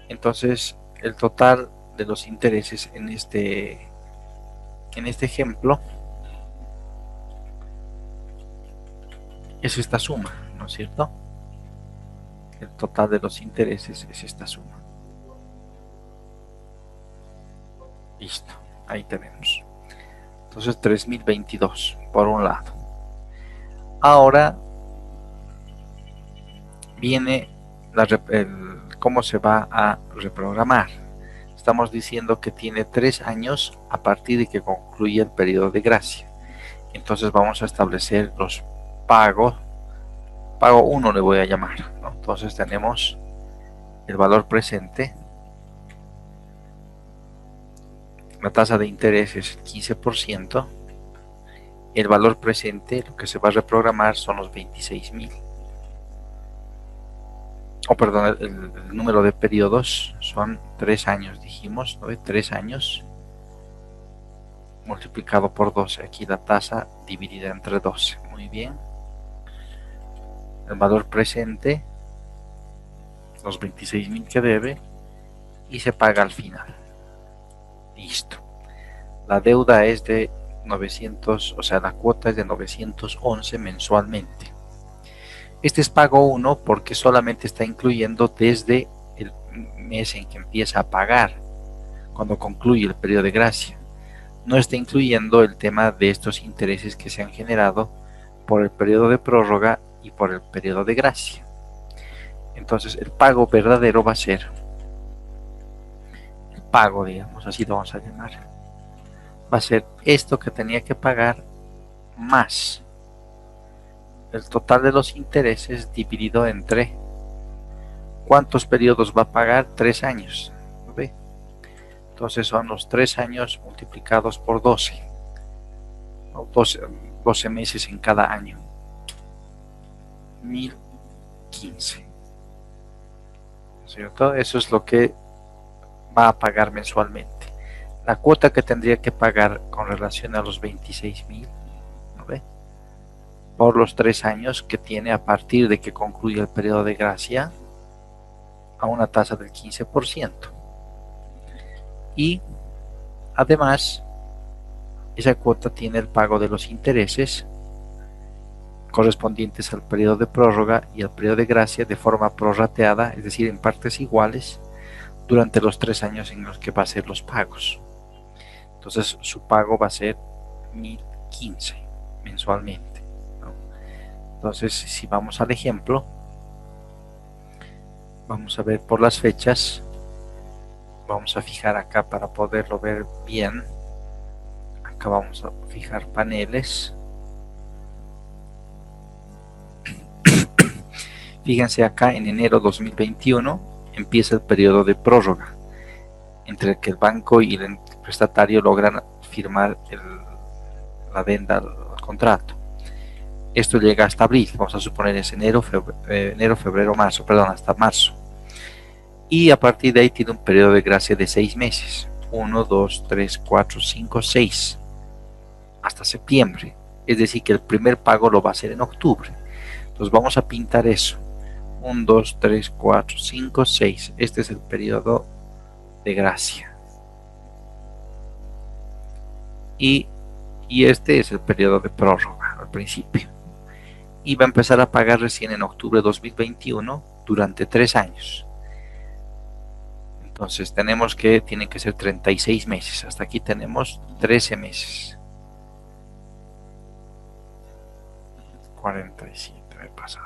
Entonces, el total de los intereses en este ejemplo es esta suma, ¿no es cierto? El total de los intereses es esta suma. Listo, ahí tenemos. Entonces 3.022 por un lado. Ahora viene cómo se va a reprogramar. Estamos diciendo que tiene 3 años a partir de que concluye el periodo de gracia. Entonces vamos a establecer los pagos. Pago 1 le voy a llamar, ¿no? Entonces tenemos el valor presente. La tasa de interés es 15%. El valor presente, lo que se va a reprogramar son los 26.000. Perdón, el número de periodos son 3 años, dijimos, ¿no? 3 años multiplicado por 12. Aquí la tasa dividida entre 12. Muy bien. El valor presente, los 26.000 que debe, y se paga al final. Listo. La deuda es de 900, o sea, la cuota es de 911 mensualmente. Este es pago 1 porque solamente está incluyendo desde el mes en que empieza a pagar, cuando concluye el periodo de gracia. No está incluyendo el tema de estos intereses que se han generado por el periodo de prórroga y por el periodo de gracia. Entonces el pago verdadero va a ser el pago, digamos, así lo vamos a llamar, va a ser esto que tenía que pagar más el total de los intereses dividido entre ¿cuántos periodos va a pagar? 3 años. ¿Ve? Entonces son los 3 años multiplicados por 12, ¿no? 12 meses en cada año. 1.015, ¿cierto? Eso es lo que va a pagar mensualmente. La cuota que tendría que pagar con relación a los 26.000, ¿no ve? Por los 3 años que tiene a partir de que concluye el periodo de gracia, a una tasa del 15%. Y además, esa cuota tiene el pago de los intereses correspondientes al periodo de prórroga y al periodo de gracia de forma prorrateada, es decir, en partes iguales, durante los 3 años en los que va a hacer los pagos. Entonces su pago va a ser 1.015 mensualmente, ¿no? Entonces, si vamos al ejemplo, vamos a ver por las fechas. Vamos a fijar acá para poderlo ver bien. Acá vamos a fijar paneles. Fíjense acá en enero 2021, empieza el periodo de prórroga, entre el que el banco y el prestatario logran firmar la adenda al contrato. Esto llega hasta abril, vamos a suponer es enero, febrero, marzo, perdón, hasta marzo. Y a partir de ahí tiene un periodo de gracia de 6 meses. 1, 2, 3, 4, 5, 6. Hasta septiembre. Es decir, que el primer pago lo va a hacer en octubre. Entonces vamos a pintar eso. 1, 2, 3, 4, 5, 6. Este es el periodo de gracia. Y este es el periodo de prórroga al principio. Y va a empezar a pagar recién en octubre de 2021 durante 3 años. Entonces tenemos que tienen que ser 36 meses. Hasta aquí tenemos 13 meses. 47 me pasa.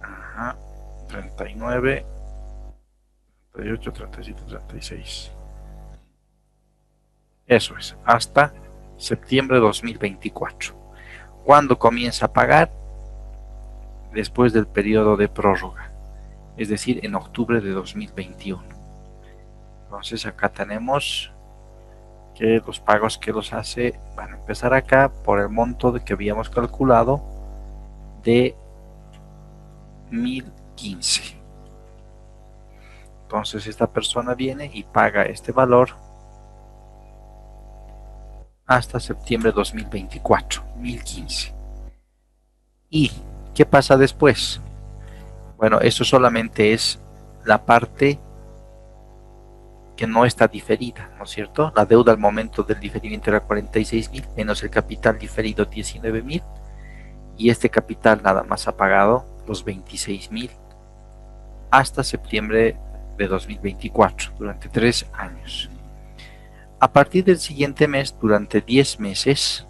Ajá. 39, 38, 37, 36. Eso es, hasta septiembre de 2024. ¿Cuándo comienza a pagar? Después del periodo de prórroga, es decir, en octubre de 2021. Entonces acá tenemos que los pagos que los hace van a empezar acá por el monto que habíamos calculado de 1015. Entonces esta persona viene y paga este valor hasta septiembre de 2024, 1015. ¿Y qué pasa después? Bueno, eso solamente es la parte que no está diferida, ¿no es cierto? La deuda al momento del diferimiento era 46.000 menos el capital diferido 19.000, y este capital nada más ha pagado los 26.000 hasta septiembre de 2024, durante 3 años. A partir del siguiente mes, durante 10 meses,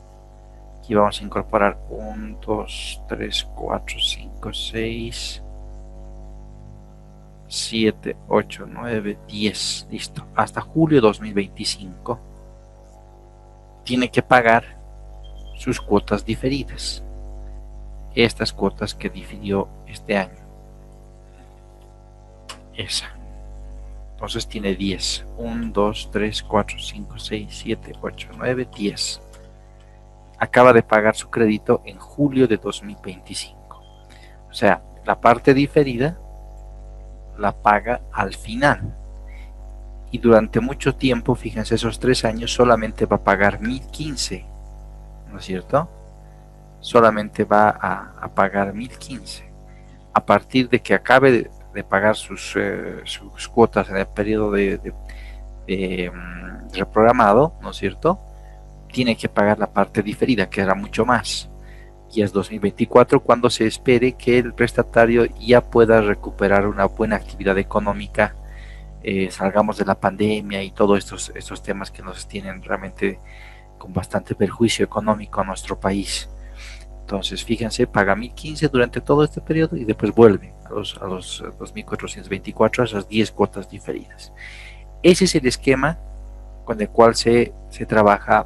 aquí vamos a incorporar 1, 2, 3, 4, 5, 6, 7, 8, 9, 10, listo, hasta julio de 2025 tiene que pagar sus cuotas diferidas, estas cuotas que difirió este año, esa. Entonces tiene 10, 1, 2, 3, 4, 5, 6, 7, 8, 9, 10. Acaba de pagar su crédito en julio de 2025. O sea, la parte diferida la paga al final. Y durante mucho tiempo, fíjense, esos 3 años solamente va a pagar 1015. ¿No es cierto? Solamente va a pagar 1015. A partir de que acabe de pagar sus cuotas en el periodo de reprogramado, ¿no es cierto? Tiene que pagar la parte diferida, que era mucho más. Y es 2024 cuando se espere que el prestatario ya pueda recuperar una buena actividad económica, salgamos de la pandemia y todos estos temas que nos tienen realmente con bastante perjuicio económico a nuestro país. Entonces, fíjense, paga 1015 durante todo este periodo y después vuelve a los 2424, a esas 10 cuotas diferidas. Ese es el esquema con el cual se trabaja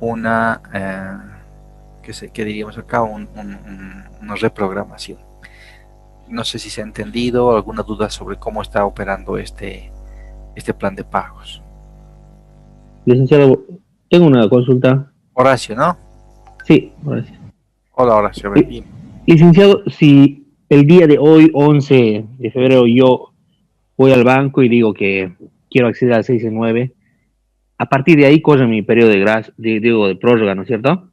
una, que diríamos acá, una reprogramación. No sé si se ha entendido, alguna duda sobre cómo está operando este plan de pagos. Licenciado, tengo una consulta. Horacio, ¿no? Sí, Horacio. Hola, Horacio. Licenciado, si el día de hoy, 11 de febrero, yo voy al banco y digo que quiero acceder al 669, a partir de ahí corre mi periodo de prórroga, ¿no es cierto?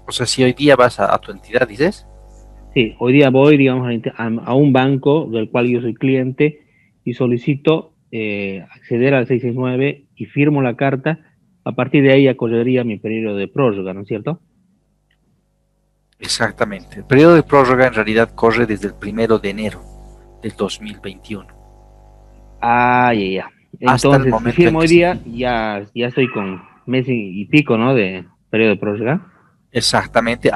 O sea, si hoy día vas a tu entidad, dices. Sí, hoy día voy, digamos, a un banco del cual yo soy cliente y solicito acceder al 669 y firmo la carta. A partir de ahí ya correría mi periodo de prórroga, ¿no es cierto? Exactamente. El periodo de prórroga en realidad corre desde el 1 de enero del 2021. Ah, ya. Entonces, si firmo hoy día, ya estoy con mes y pico, ¿no? De periodo de prórroga. Exactamente,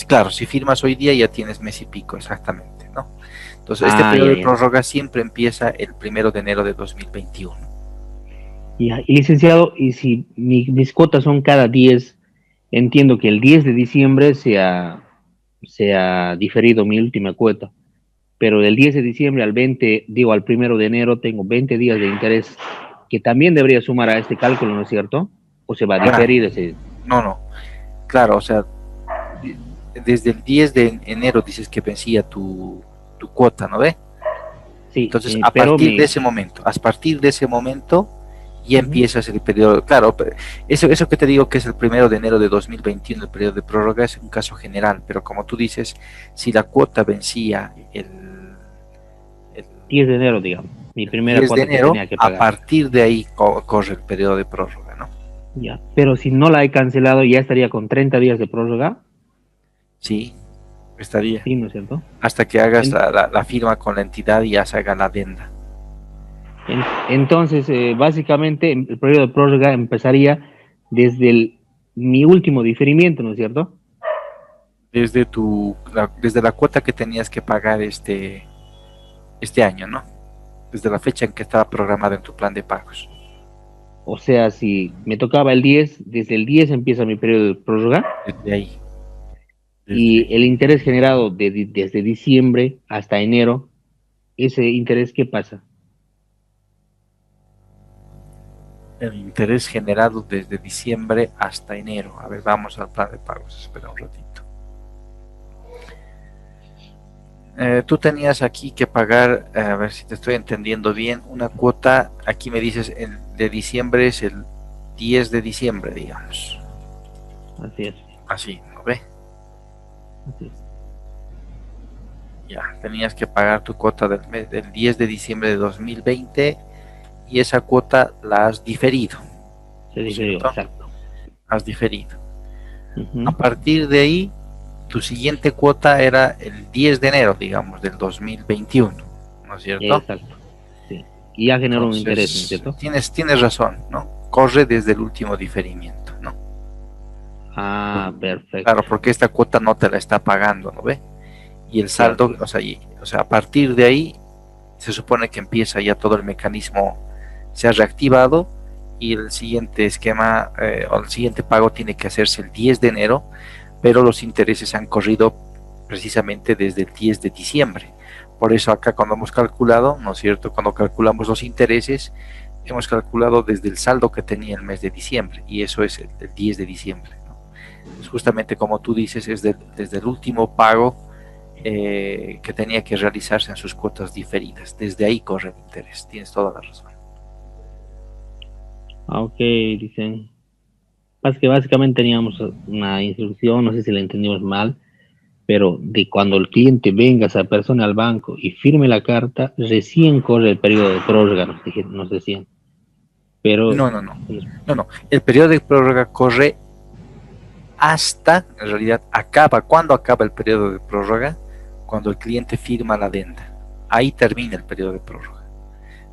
claro, si firmas hoy día ya tienes mes y pico, exactamente, ¿no? Entonces, este periodo de prórroga siempre empieza el 1 de enero de 2021. Ya, y licenciado, y si mis cuotas son cada 10, entiendo que el 10 de diciembre sea sea diferido mi última cuota, pero del 10 de diciembre al 20, digo, al 1 de enero, tengo 20 días de interés, que también debería sumar a este cálculo, ¿no es cierto? ¿O se va a Claro, diferir ese? no, claro, o sea, desde el 10 de enero dices que vencía tu cuota, ¿no ve? Sí, Entonces, pero mi... a partir de ese momento, ya Ujú. empiezas el periodo, claro, eso que te digo que es el 1 de enero de 2021, el periodo de prórroga, es un caso general, pero como tú dices, si la cuota vencía el 10 de enero, digamos, mi el primera 10 de cuota que enero, tenía que a pagar. partir de ahí corre el periodo de prórroga, ¿no? Ya, pero si no la he cancelado, ya estaría con 30 días de prórroga, Sí, estaría. sí, ¿no es cierto? Hasta que hagas En- la firma con la entidad y ya se haga la adenda. entonces, básicamente, el periodo de prórroga empezaría desde mi último diferimiento, ¿no es cierto? Desde la cuota que tenías que pagar este año, ¿no? Desde la fecha en que estaba programado en tu plan de pagos. O sea, si me tocaba el 10, desde el 10 empieza mi periodo de prórroga Desde ahí, desde y ahí. el interés generado desde diciembre hasta enero, ese interés, ¿qué pasa? El interés generado desde diciembre hasta enero. A ver, vamos al plan de pagos. Espera un ratito. Tú tenías aquí que pagar, a ver si te estoy entendiendo bien, una cuota, aquí me dices, el de diciembre es el 10 de diciembre, digamos. Así es, Así, ¿no ve? así es. Ya, tenías que pagar tu cuota del 10 de diciembre de 2020 y esa cuota la has diferido, Se ¿no es difirió, cierto? exacto. Has diferido. A Ujú. partir de ahí, tu siguiente cuota era el 10 de enero, digamos, del 2021, ¿no es cierto? Exacto, sí. Y ya generó un interés, ¿no es Entonces, cierto? tienes razón, ¿no? Corre desde el último diferimiento, ¿no? Ah, Claro, perfecto. porque esta cuota no te la está pagando, ¿no ve? Y el Cierto. saldo, o sea, a partir de ahí se supone que empieza ya todo el mecanismo, se ha reactivado y el siguiente esquema o el siguiente pago tiene que hacerse el 10 de enero, pero los intereses han corrido precisamente desde el 10 de diciembre. Por eso acá cuando hemos calculado, ¿no es cierto? Cuando calculamos los intereses, hemos calculado desde el saldo que tenía el mes de diciembre y eso es el 10 de diciembre, ¿no? Es justamente como tú dices, es desde el último pago que tenía que realizarse en sus cuotas diferidas. Desde ahí corre el interés. Tienes toda la razón. Ah, ok, dicen. Es que básicamente teníamos una instrucción, no sé si la entendimos mal, pero de cuando el cliente venga, esa persona al banco y firme la carta, recién corre el periodo de prórroga, nos decían. Pero, No, no, no. No, no. El periodo de prórroga corre hasta, en realidad, acaba. ¿Cuándo acaba el periodo de prórroga? Cuando el cliente firma la adenda. Ahí termina el periodo de prórroga.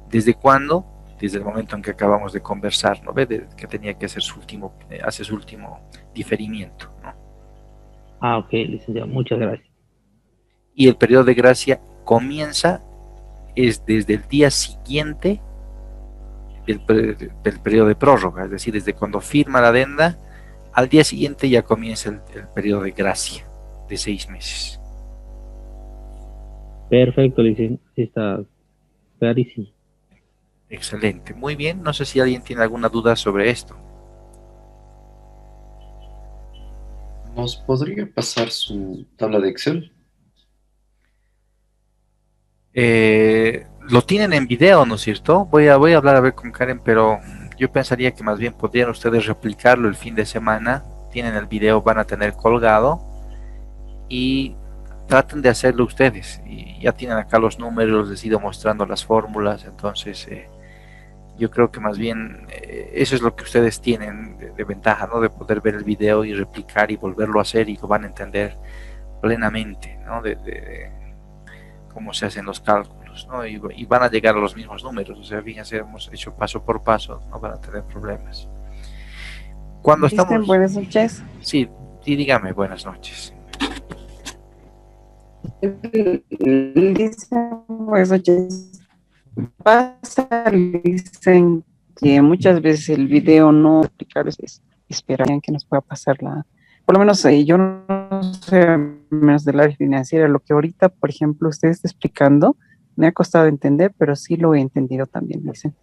¿Desde cuándo? Desde el momento en que acabamos de conversar, ¿no ve? Que tenía que hacer hace su último diferimiento, ¿no? ah, ok, licenciado, muchas gracias. Y el periodo de gracia comienza es desde el día siguiente del periodo de prórroga, es decir, desde cuando firma la adenda, al día siguiente ya comienza el periodo de gracia de 6 meses. Perfecto, licenciado, está clarísimo. Excelente, muy bien, no sé si alguien tiene alguna duda sobre esto. ¿Nos podría pasar su tabla de Excel? Lo tienen en video, ¿no es cierto? Voy a hablar a ver con Karen, pero yo pensaría que más bien podrían ustedes replicarlo el fin de semana. Tienen el video, van a tener colgado y traten de hacerlo ustedes. Y ya tienen acá los números, les he ido mostrando las fórmulas, entonces yo creo que más bien eso es lo que ustedes tienen de ventaja, ¿no? De poder ver el video y replicar y volverlo a hacer y lo van a entender plenamente, ¿no? De cómo se hacen los cálculos, ¿no? Y van a llegar a los mismos números, o sea, fíjense, hemos hecho paso por paso, no van a tener problemas. Cuando Dicen estamos... buenas noches. Sí, sí, dígame, buenas noches. Dicen buenas noches. Pasa, dicen que muchas veces el video no explicar es esperarían que nos pueda pasar por lo menos yo no sé menos del área financiera, lo que ahorita, por ejemplo, usted está explicando, me ha costado entender, pero sí lo he entendido también, dicen.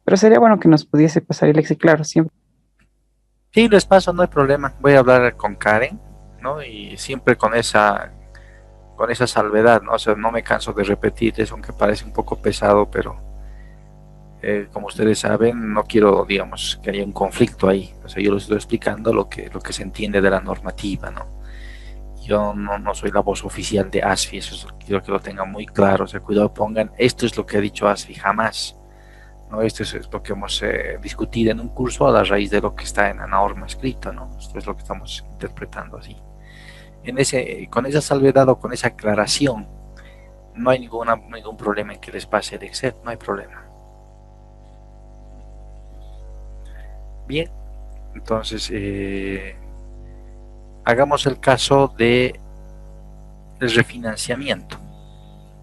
Pero sería bueno que nos pudiese pasar el Excel, claro, siempre. Sí, les paso, no hay problema. Voy a hablar con Karen, ¿no? Y siempre con esa salvedad, ¿no? O sea, no me canso de repetir eso, aunque parece un poco pesado, pero como ustedes saben, no quiero, digamos, que haya un conflicto ahí. O sea, yo les estoy explicando lo que se entiende de la normativa, ¿no? Yo no soy la voz oficial de ASFI, eso es, quiero que lo tengan muy claro. O sea, cuidado, pongan, esto es lo que ha dicho ASFI, jamás. ¿No? Esto es lo que hemos discutido en un curso a la raíz de lo que está en la norma escrita, ¿no? Esto es lo que estamos interpretando así. Con esa salvedad o con esa aclaración, no hay ningún problema en que les pase el Excel, no hay problema. Bien, entonces hagamos el caso de el refinanciamiento.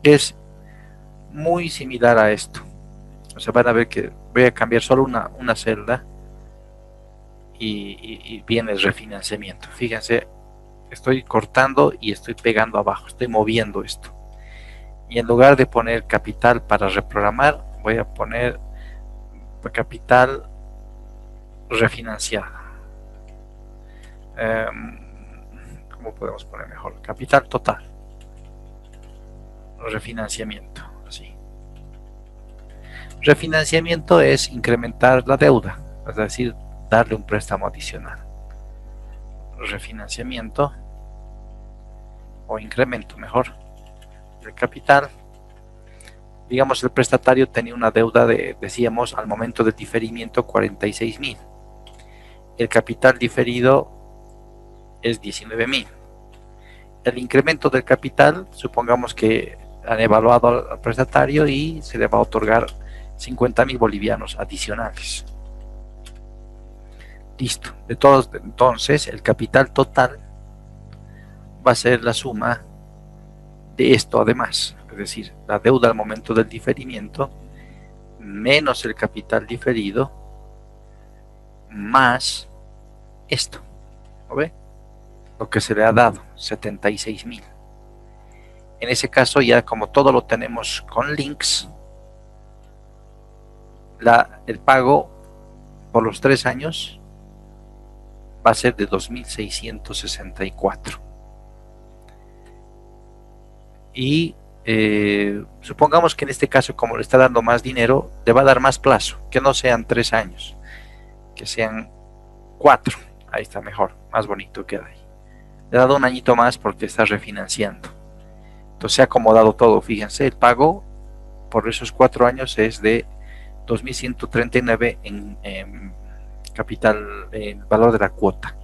Es muy similar a esto. O sea, van a ver que voy a cambiar solo una celda y viene el refinanciamiento. Fíjense, estoy cortando y estoy pegando abajo, estoy moviendo esto. Y en lugar de poner capital para reprogramar, voy a poner capital refinanciado. ¿Cómo podemos poner mejor? Capital total. Refinanciamiento, así. Refinanciamiento es incrementar la deuda, es decir, darle un préstamo adicional. Refinanciamiento o incremento, mejor, del capital. Digamos, el prestatario tenía una deuda de, decíamos, al momento del diferimiento 46.000. El capital diferido es 19.000. El incremento del capital, supongamos que han evaluado al prestatario y se le va a otorgar 50.000 bolivianos adicionales. Listo. Entonces, el capital total va a ser la suma de esto además, es decir, la deuda al momento del diferimiento menos el capital diferido más esto, ¿lo ve? Lo que se le ha dado, 76.000. En ese caso, ya como todo lo tenemos con links, el pago por los 3 años va a ser de 2.664. Y supongamos que en este caso, como le está dando más dinero, le va a dar más plazo, que no sean 3 años, que sean 4. Ahí está mejor, más bonito queda ahí. Le ha dado un añito más porque está refinanciando. Entonces se ha acomodado todo, fíjense, el pago por esos 4 años es de 2.139 en capital, en valor de la cuota.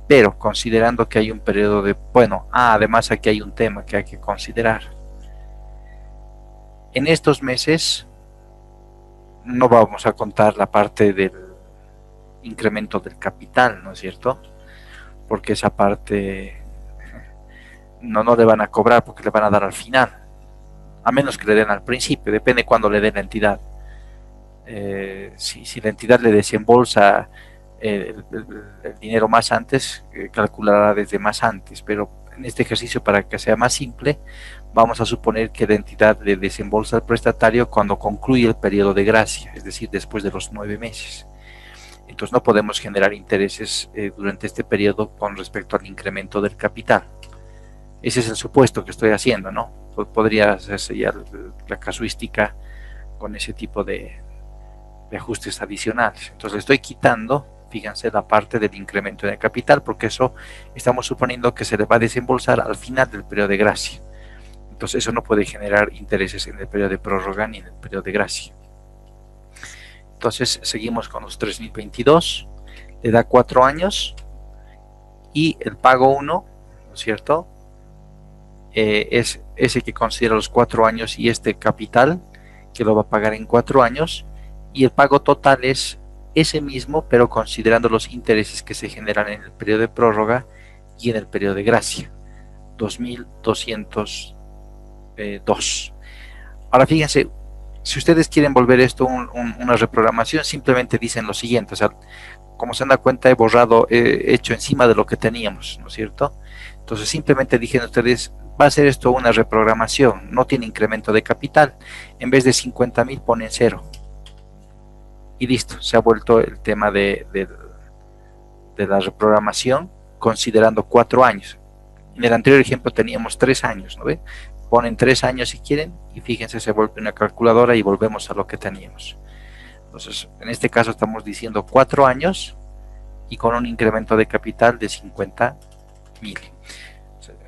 Pero considerando que hay un periodo de, bueno, además aquí hay un tema que hay que considerar. En estos meses no vamos a contar la parte del incremento del capital, ¿no es cierto? Porque esa parte no le van a cobrar porque le van a dar al final, a menos que le den al principio, depende cuándo le den la entidad. Si la entidad le desembolsa el dinero más antes, calculará desde más antes, pero en este ejercicio, para que sea más simple, vamos a suponer que la entidad le desembolsa al prestatario cuando concluye el periodo de gracia, es decir, después de los 9 meses. Entonces no podemos generar intereses durante este periodo con respecto al incremento del capital. Ese es el supuesto que estoy haciendo, ¿no? Podría hacerse ya la casuística con ese tipo de ajustes adicionales. Entonces le estoy quitando, fíjense, la parte del incremento de capital, porque eso estamos suponiendo que se le va a desembolsar al final del periodo de gracia. Entonces eso no puede generar intereses en el periodo de prórroga ni en el periodo de gracia. Entonces seguimos con los 3.022, le da 4 años y el pago 1, ¿no es cierto? Es ese que considera los 4 años y este capital que lo va a pagar en 4 años, y el pago total es ese mismo, pero considerando los intereses que se generan en el periodo de prórroga y en el periodo de gracia, 2.202. Ahora fíjense, si ustedes quieren volver esto una reprogramación, simplemente dicen lo siguiente, o sea, como se dan cuenta, he borrado, he hecho encima de lo que teníamos, ¿no es cierto? Entonces simplemente dije a ustedes, va a ser esto una reprogramación, no tiene incremento de capital, en vez de 50.000 ponen 0. Y listo, se ha vuelto el tema de la reprogramación considerando 4 años. En el anterior ejemplo teníamos 3 años, ¿no ve? Ponen 3 años si quieren y fíjense, se vuelve una calculadora y volvemos a lo que teníamos. Entonces, en este caso estamos diciendo 4 años y con un incremento de capital de 50.000.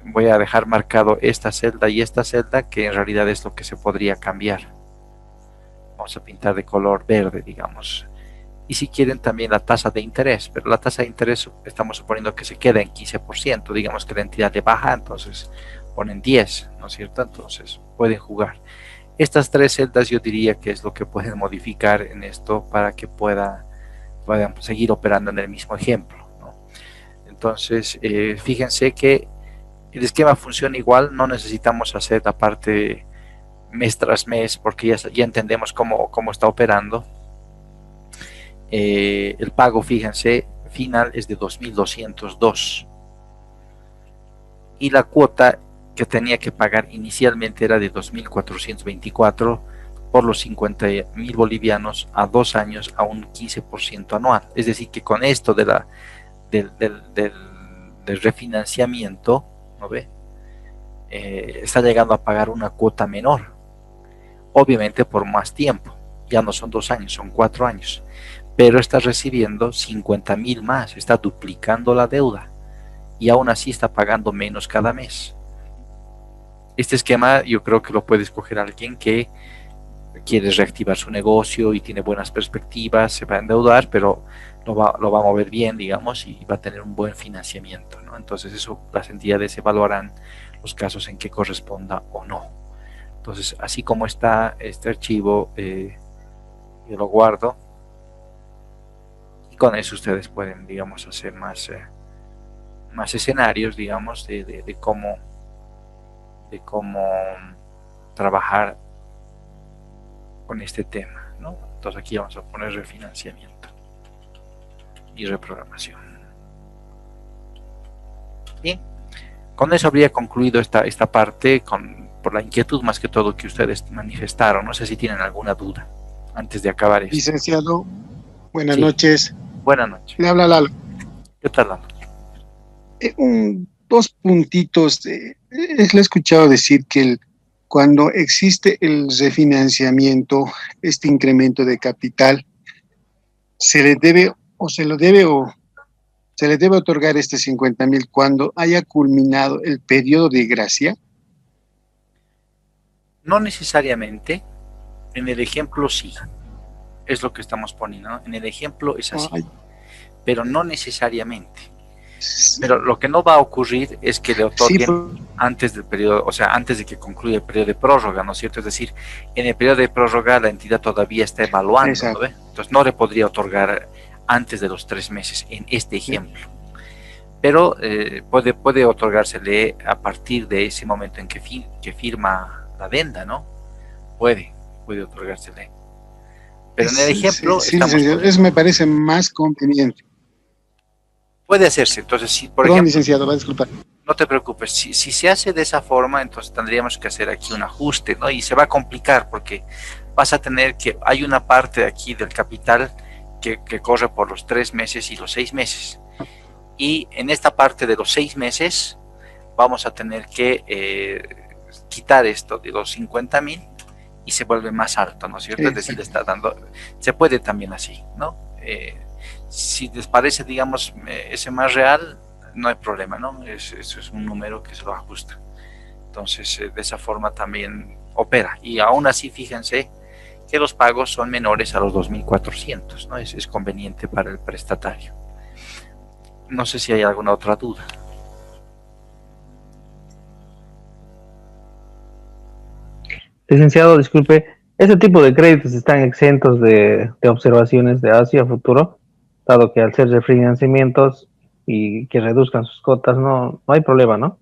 Voy a dejar marcado esta celda y esta celda, que en realidad es lo que se podría cambiar. Vamos a pintar de color verde, digamos. Y si quieren también la tasa de interés, pero la tasa de interés estamos suponiendo que se queda en 15%, digamos que la entidad le baja, entonces ponen 10, ¿no es cierto? Entonces pueden jugar. Estas 3 celdas yo diría que es lo que pueden modificar en esto para que puedan seguir operando en el mismo ejemplo, ¿no? Entonces, fíjense que el esquema funciona igual, no necesitamos hacer la parte mes tras mes porque ya entendemos cómo está operando. El pago, fíjense, final es de 2.202 y la cuota que tenía que pagar inicialmente era de 2.424 por los 50.000 bolivianos a 2 años a un 15% anual. Es decir, que con esto del refinanciamiento, ¿no ve? Está llegando a pagar una cuota menor, obviamente por más tiempo, ya no son 2 años, son 4 años, pero está recibiendo 50.000 más, está duplicando la deuda y aún así está pagando menos cada mes. Este esquema yo creo que lo puede escoger alguien que quiere reactivar su negocio y tiene buenas perspectivas, se va a endeudar, pero lo va a mover bien, digamos, y va a tener un buen financiamiento, ¿no? Entonces eso, las entidades evaluarán los casos en que corresponda o no. Entonces, así como está este archivo, yo lo guardo y con eso ustedes pueden, digamos, hacer más escenarios, digamos, de cómo trabajar con este tema, ¿no? Entonces aquí vamos a poner refinanciamiento y reprogramación. Bien, con eso habría concluido esta parte por la inquietud más que todo que ustedes manifestaron. No sé si tienen alguna duda antes de acabar esto. Licenciado, buenas Sí. noches. Buenas noches. Le habla Lalo. ¿Qué tal, Lalo? 2 puntitos. Le he escuchado decir que cuando existe el refinanciamiento, este incremento de capital, se le debe otorgar este 50.000 cuando haya culminado el periodo de gracia. No necesariamente. En el ejemplo sí. Es lo que estamos poniendo, ¿no? En el ejemplo es así. Ay. Pero no necesariamente. Pero lo que no va a ocurrir es que le otorguen antes del periodo, o sea, antes de que concluya el periodo de prórroga, ¿no es cierto? Es decir, en el periodo de prórroga la entidad todavía está evaluando, ¿no ve? Entonces no le podría otorgar antes de los 3 meses en este ejemplo. Pero puede otorgársele a partir de ese momento en que firma la adenda, ¿no? Puede otorgársele. Pero en el ejemplo eso me parece más conveniente. Puede hacerse. Entonces, si por Perdón, ejemplo, licenciado, va a disculpar. no te preocupes, si se hace de esa forma, entonces tendríamos que hacer aquí un ajuste, ¿no? Y se va a complicar porque vas a tener que, hay una parte aquí del capital que corre por los 3 meses y los 6 meses. Y en esta parte de los 6 meses vamos a tener que quitar esto de los 50.000 y se vuelve más alto, ¿no es cierto? Es decir, se puede también así, ¿no? Si les parece, digamos, ese más real, no hay problema, ¿no? Eso es un número que se lo ajusta. Entonces, de esa forma también opera. Y aún así, fíjense que los pagos son menores a los 2.400, ¿no? Es conveniente para el prestatario. No sé si hay alguna otra duda. Licenciado, disculpe, ¿ese tipo de créditos están exentos de observaciones de hacia futuro? Dado que al ser refinanciamientos y que reduzcan sus cotas, no hay problema, ¿no?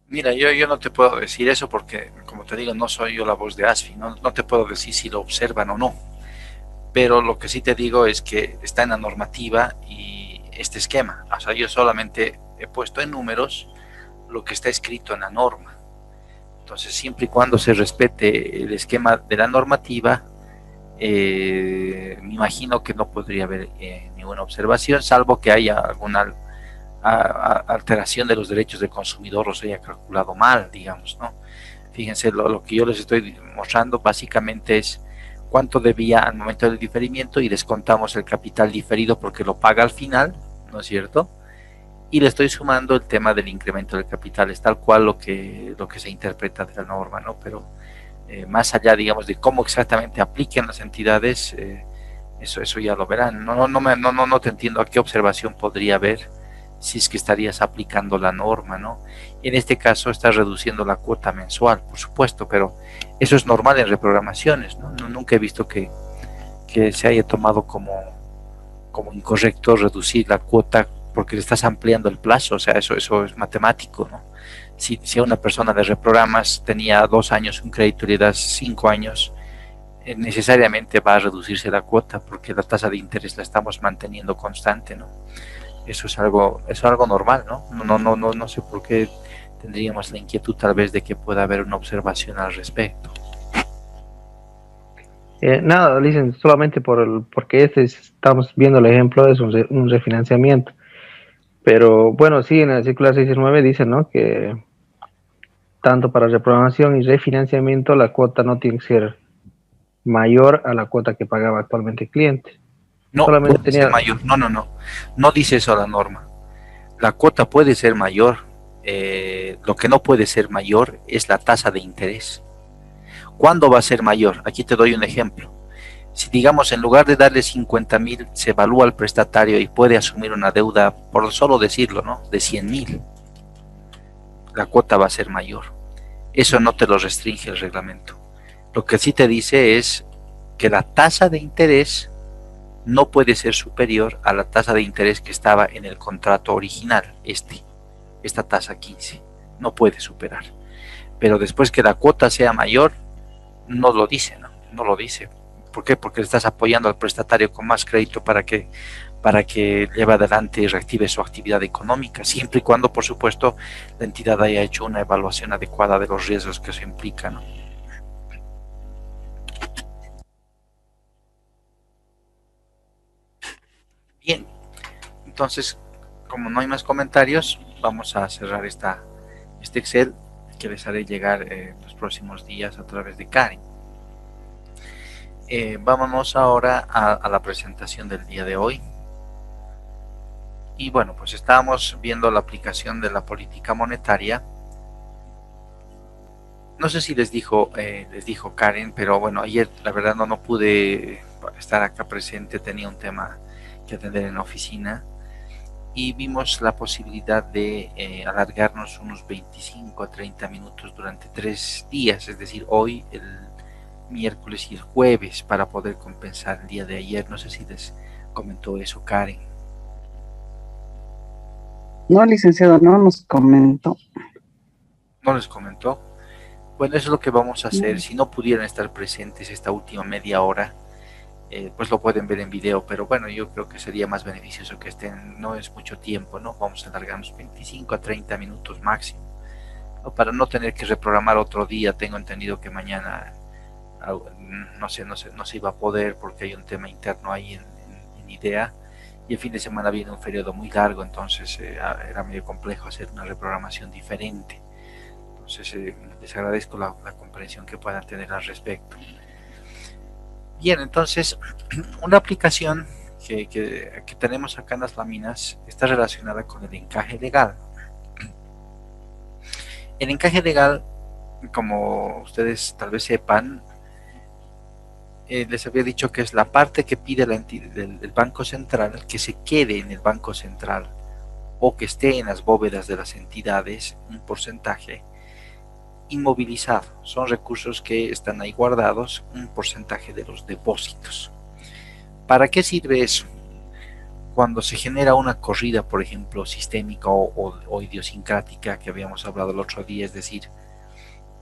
Mira, yo no te puedo decir eso porque, como te digo, no soy yo la voz de ASFI, no te puedo decir si lo observan o no. pero lo que sí te digo es que está en la normativa y este esquema, o sea, yo solamente he puesto en números lo que está escrito en la norma. Entonces, siempre y cuando se respete el esquema de la normativa, me imagino que no podría haber ninguna observación, salvo que haya alguna alteración de los derechos del consumidor o se haya calculado mal, digamos, ¿no? Fíjense, lo que yo les estoy mostrando básicamente es cuánto debía al momento del diferimiento y descontamos el capital diferido porque lo paga al final, ¿no es cierto? Y le estoy sumando el tema del incremento del capital, es tal cual lo que se interpreta de la norma, ¿no? Pero más allá, digamos, de cómo exactamente apliquen las entidades, eso ya lo verán. No te entiendo a qué observación podría haber si es que estarías aplicando la norma, ¿no? En este caso estás reduciendo la cuota mensual, por supuesto, pero eso es normal en reprogramaciones, ¿no? Nunca he visto que se haya tomado como incorrecto reducir la cuota porque le estás ampliando el plazo, o sea, eso es matemático, ¿no? Si a una persona de reprogramas tenía 2 años un crédito y le das 5 años, necesariamente va a reducirse la cuota porque la tasa de interés la estamos manteniendo constante, ¿no? Eso es algo normal, ¿no? No sé por qué tendríamos la inquietud tal vez de que pueda haber una observación al respecto. Nada, dicen solamente porque estamos viendo el ejemplo, es un refinanciamiento. Pero bueno, sí, en la circular 619 dice, ¿no?, que tanto para reprogramación y refinanciamiento la cuota no tiene que ser mayor a la cuota que pagaba actualmente el cliente. No, solamente puede ser mayor. No dice eso la norma. La cuota puede ser mayor. Lo que no puede ser mayor es la tasa de interés. ¿Cuándo va a ser mayor? Aquí te doy un ejemplo. Si, digamos, en lugar de darle 50.000 se evalúa al prestatario y puede asumir una deuda, por solo decirlo, ¿no?, de 100.000, la cuota va a ser mayor. Eso no te lo restringe el reglamento. Lo que sí te dice es que la tasa de interés no puede ser superior a la tasa de interés que estaba en el contrato original, esta tasa 15, no puede superar. Pero después que la cuota sea mayor, no lo dice, no lo dice. ¿Por qué? Porque le estás apoyando al prestatario con más crédito para que lleve adelante y reactive su actividad económica, siempre y cuando, por supuesto, la entidad haya hecho una evaluación adecuada de los riesgos que eso implica, ¿no? Bien, entonces, como no hay más comentarios, vamos a cerrar este Excel que les haré llegar los próximos días a través de Karen. Vámonos ahora a la presentación del día de hoy. Y bueno, pues estábamos viendo la aplicación de la política monetaria. No sé si les dijo Karen, pero bueno, ayer la verdad no pude estar acá presente, tenía un tema que atender en la oficina y vimos la posibilidad de alargarnos unos 25 a 30 minutos durante 3 días, es decir, hoy, el miércoles y el jueves, para poder compensar el día de ayer. No sé si les comentó eso Karen. No, licenciado, no nos comentó. ¿No les comentó? Bueno, eso es lo que vamos a hacer. Si no pudieran estar presentes esta última media hora, pues lo pueden ver en video, pero bueno, yo creo que sería más beneficioso que estén. No es mucho tiempo, ¿no? Vamos a alargarnos 25 a 30 minutos máximo, ¿no?, para no tener que reprogramar otro día. Tengo entendido que mañana no se iba a poder porque hay un tema interno ahí en IDEA, y el fin de semana viene un periodo muy largo, entonces era medio complejo hacer una reprogramación diferente. Entonces les agradezco la comprensión que puedan tener al respecto. Bien, entonces una aplicación que tenemos acá en las láminas está relacionada con el encaje legal. El encaje legal, como ustedes tal vez sepan, les había dicho que es la parte que pide el Banco Central que se quede en el Banco Central o que esté en las bóvedas de las entidades un porcentaje inmovilizado. Son recursos que están ahí guardados, un porcentaje de los depósitos. ¿Para qué sirve eso? Cuando se genera una corrida, por ejemplo, sistémica o idiosincrática, que habíamos hablado el otro día, es decir,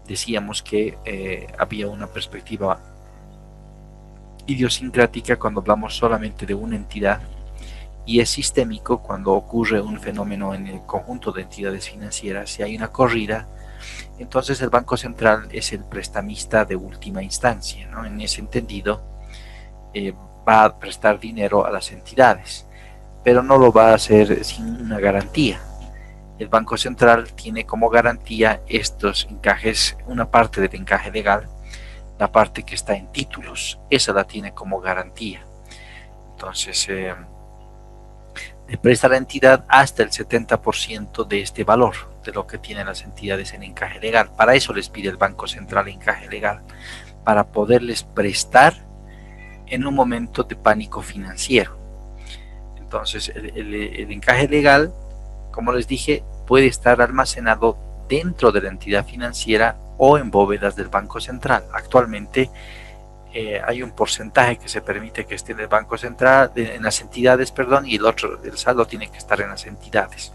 decíamos que había una perspectiva idiosincrática cuando hablamos solamente de una entidad, y es sistémico cuando ocurre un fenómeno en el conjunto de entidades financieras. Si hay una corrida, entonces el Banco Central es el prestamista de última instancia, ¿no? En ese entendido, va a prestar dinero a las entidades, pero no lo va a hacer sin una garantía. El Banco Central tiene como garantía estos encajes, una parte del encaje legal, la parte que está en títulos, esa la tiene como garantía. Entonces, le presta a la entidad hasta el 70% de este valor, de lo que tienen las entidades en encaje legal. Para eso les pide el Banco Central encaje legal, para poderles prestar en un momento de pánico financiero. Entonces, el encaje legal, como les dije, puede estar almacenado dentro de la entidad financiera o en bóvedas del Banco Central. Actualmente hay un porcentaje que se permite que esté en el Banco Central, en las entidades, perdón, y el saldo tiene que estar en las entidades.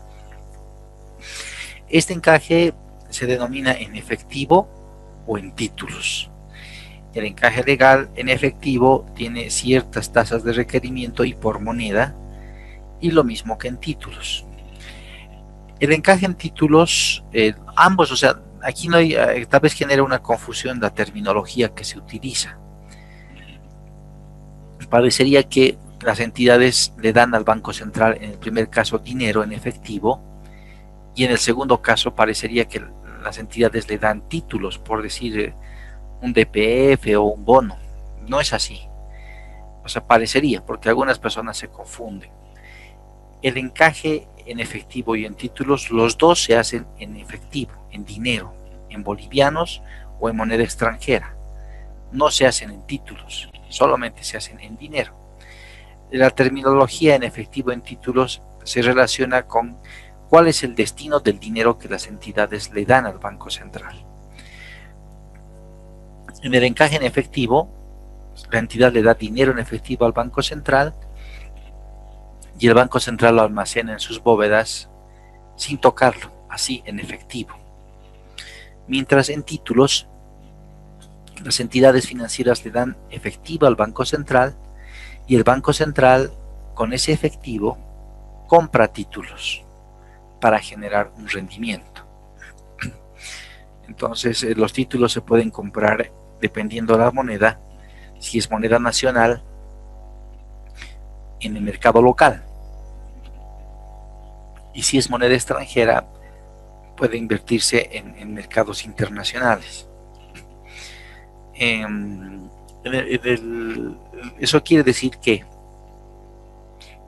Este encaje se denomina en efectivo o en títulos. El encaje legal en efectivo tiene ciertas tasas de requerimiento y por moneda, y lo mismo que en títulos. El encaje en títulos, ambos, o sea, aquí no hay, tal vez genera una confusión la terminología que se utiliza. Parecería que las entidades le dan al Banco Central, en el primer caso, dinero en efectivo, y en el segundo caso parecería que las entidades le dan títulos, por decir un DPF o un bono. No es así. O sea, parecería, porque algunas personas se confunden. El encaje en efectivo y en títulos, los dos se hacen en efectivo, en dinero, en bolivianos o en moneda extranjera. No se hacen en títulos, solamente se hacen en dinero. La terminología en efectivo en títulos se relaciona con cuál es el destino del dinero que las entidades le dan al Banco Central. En el encaje en efectivo, la entidad le da dinero en efectivo al Banco Central y el Banco Central lo almacena en sus bóvedas sin tocarlo, así en efectivo. Mientras en títulos, las entidades financieras le dan efectivo al Banco Central y el Banco Central con ese efectivo compra títulos para generar un rendimiento. Entonces los títulos se pueden comprar dependiendo de la moneda. Si es moneda nacional, en el mercado local, y si es moneda extranjera, puede invertirse en mercados internacionales. Eso quiere decir que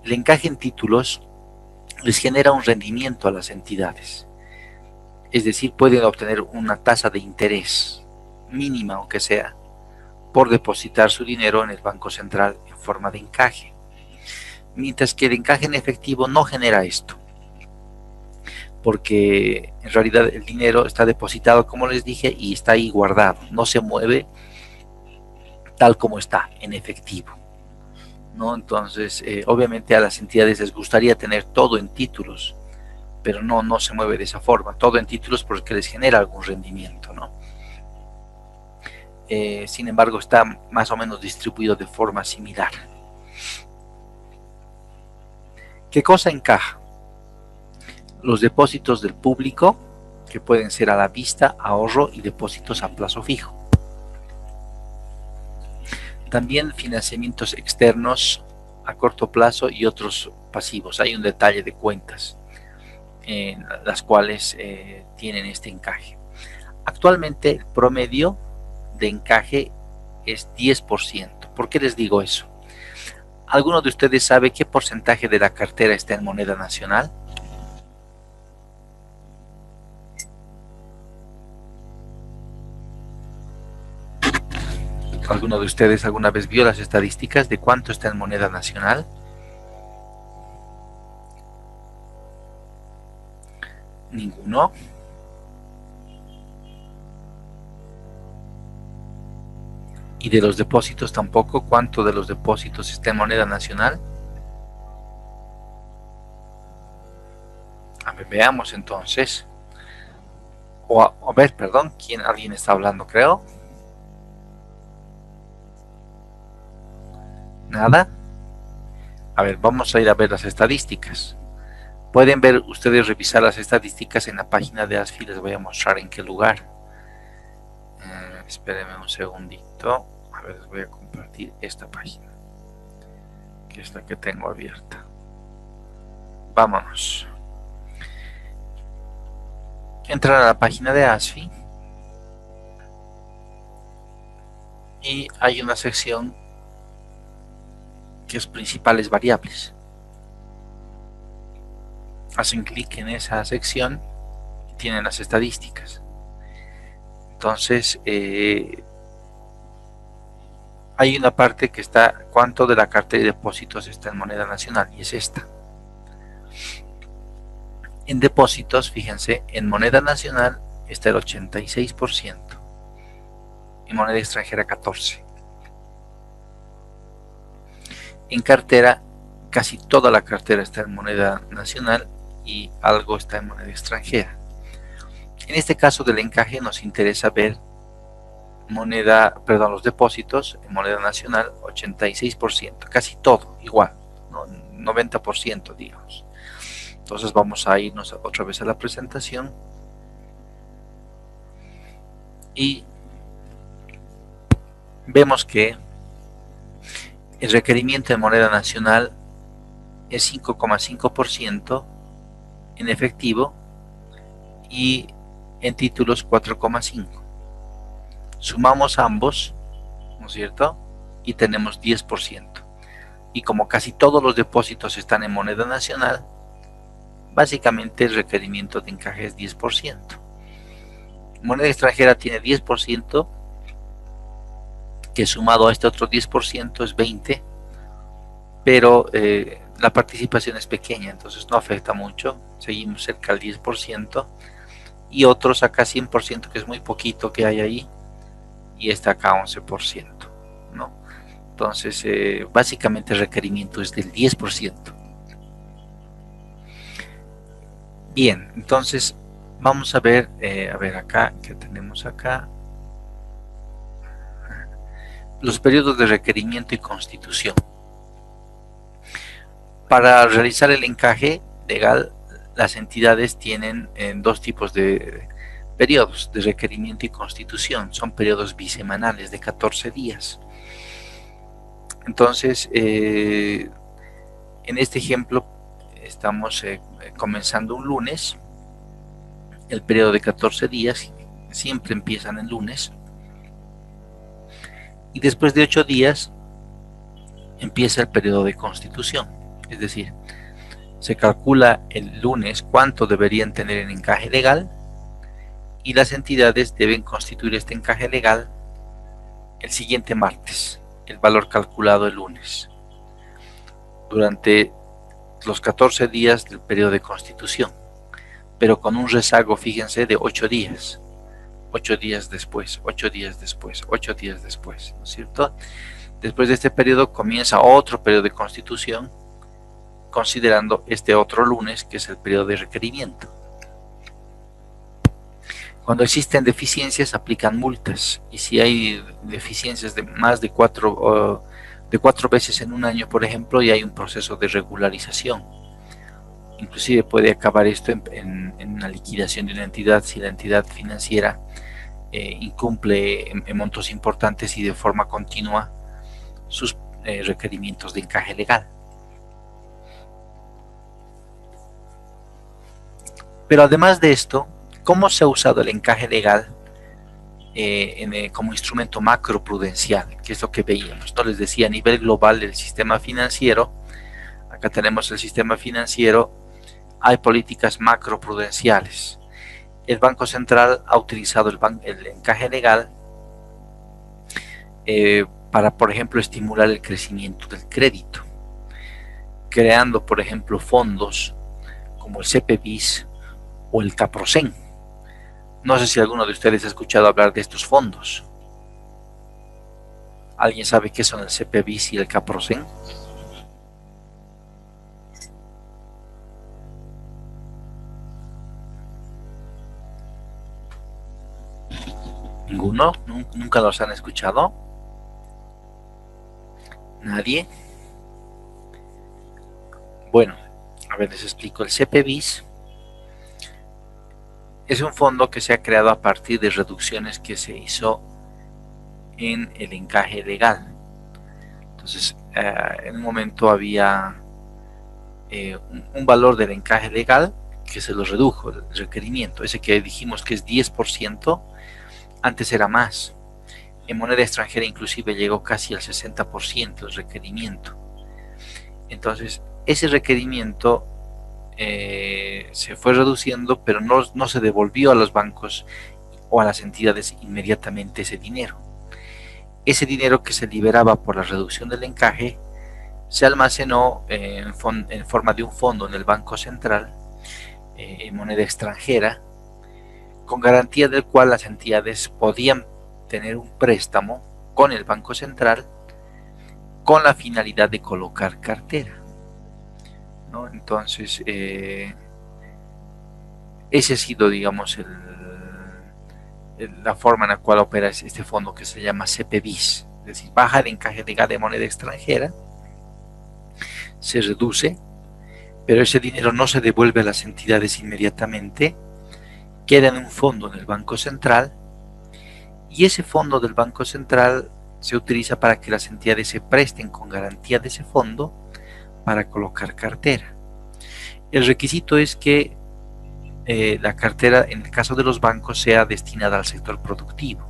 el encaje en títulos les genera un rendimiento a las entidades, es decir, pueden obtener una tasa de interés mínima, aunque sea, por depositar su dinero en el Banco Central en forma de encaje, mientras que el encaje en efectivo no genera esto, porque en realidad el dinero está depositado, como les dije, y está ahí guardado, no se mueve tal como está en efectivo, ¿no? Entonces, obviamente a las entidades les gustaría tener todo en títulos, pero no se mueve de esa forma, todo en títulos porque les genera algún rendimiento, ¿no? Sin embargo, está más o menos distribuido de forma similar. ¿Qué cosa encaja? Los depósitos del público, que pueden ser a la vista, ahorro y depósitos a plazo fijo. También financiamientos externos a corto plazo y otros pasivos. Hay un detalle de cuentas en las cuales tienen este encaje. Actualmente el promedio de encaje es 10%. ¿Por qué les digo eso? ¿Alguno de ustedes sabe qué porcentaje de la cartera está en moneda nacional? ¿Alguno de ustedes alguna vez vio las estadísticas de cuánto está en moneda nacional? ¿Ninguno? ¿Y de los depósitos tampoco? ¿Cuánto de los depósitos está en moneda nacional? A ver, veamos entonces. A ver, perdón, ¿alguien está hablando, creo? ¿Nada? A ver, vamos a ir a ver las estadísticas. Pueden ver ustedes, revisar las estadísticas en la página de ASFI. Les voy a mostrar en qué lugar. Espérenme un segundito. A ver, les voy a compartir esta página, que es la que tengo abierta. Vámonos. Entrar a la página de ASFI y hay una sección que es principales variables. Hacen clic en esa sección y tienen las estadísticas. Entonces hay una parte que está cuánto de la cartera de depósitos está en moneda nacional, y es esta. En depósitos, fíjense, en moneda nacional está el 86%, en moneda extranjera 14%. En cartera, casi toda la cartera está en moneda nacional y algo está en moneda extranjera. En este caso del encaje nos interesa ver los depósitos en moneda nacional, 86%, casi todo igual, ¿no? 90%, digamos. Entonces vamos a irnos otra vez a la presentación y vemos que el requerimiento de moneda nacional es 5,5% en efectivo y en títulos 4,5%. Sumamos ambos, ¿no es cierto? Y tenemos 10%. Y como casi todos los depósitos están en moneda nacional, básicamente el requerimiento de encaje es 10%. Moneda extranjera tiene 10%, que sumado a este otro 10% es 20%, pero la participación es pequeña, entonces no afecta mucho, seguimos cerca del 10%, y otros acá 100%, que es muy poquito que hay ahí, y está acá 11%, ¿no? Entonces básicamente el requerimiento es del 10%. Bien, entonces vamos a ver acá, ¿qué tenemos acá? Los periodos de requerimiento y constitución. Para realizar el encaje legal, las entidades tienen dos tipos de periodos de requerimiento y constitución. Son periodos bisemanales de 14 días. Entonces, en este ejemplo, estamos comenzando un lunes. El periodo de 14 días siempre empiezan el lunes. Y después de 8 días empieza el periodo de constitución. Es decir, se calcula el lunes cuánto deberían tener en encaje legal y las entidades deben constituir este encaje legal el siguiente martes, el valor calculado el lunes, durante los 14 días del periodo de constitución, pero con un rezago, fíjense, de 8 días. 8 días después, 8 días después, 8 días después, ¿no es cierto? Después de este periodo comienza otro periodo de constitución, considerando este otro lunes, que es el periodo de requerimiento. Cuando existen deficiencias, aplican multas, y si hay deficiencias de más de 4 veces en un año, por ejemplo, y hay un proceso de regularización. Inclusive puede acabar esto en una liquidación de una entidad si la entidad financiera incumple en montos importantes y de forma continua sus requerimientos de encaje legal. Pero además de esto, ¿cómo se ha usado el encaje legal como instrumento macroprudencial? Que es lo que veíamos, ¿no? Les decía, a nivel global del sistema financiero, acá tenemos el sistema financiero, hay políticas macroprudenciales. El Banco Central ha utilizado el encaje legal para, por ejemplo, estimular el crecimiento del crédito, creando, por ejemplo, fondos como el CPBIS o el CAPROCEN. No sé si alguno de ustedes ha escuchado hablar de estos fondos. ¿Alguien sabe qué son el CPBIS y el CAPROCEN? ¿Ninguno? ¿Nunca los han escuchado? ¿Nadie? Bueno, a ver, les explico. El CPBIS es un fondo que se ha creado a partir de reducciones que se hizo en el encaje legal. Entonces, en un momento había un valor del encaje legal que se lo redujo, el requerimiento, ese que dijimos que es 10%, antes era más. En moneda extranjera inclusive llegó casi al 60% el requerimiento. Entonces, ese requerimiento se fue reduciendo, pero no se devolvió a los bancos o a las entidades inmediatamente ese dinero. Ese dinero que se liberaba por la reducción del encaje se almacenó en forma de un fondo en el Banco Central, en moneda extranjera, con garantía del cual las entidades podían tener un préstamo con el Banco Central con la finalidad de colocar cartera, ¿no? Entonces, ese ha sido, digamos, la forma en la cual opera este fondo que se llama CPBIS, es decir, baja el encaje legal de moneda extranjera, se reduce, pero ese dinero no se devuelve a las entidades inmediatamente, queda en un fondo en el Banco Central, y ese fondo del Banco Central se utiliza para que las entidades se presten con garantía de ese fondo para colocar cartera. El requisito es que la cartera, en el caso de los bancos, sea destinada al sector productivo,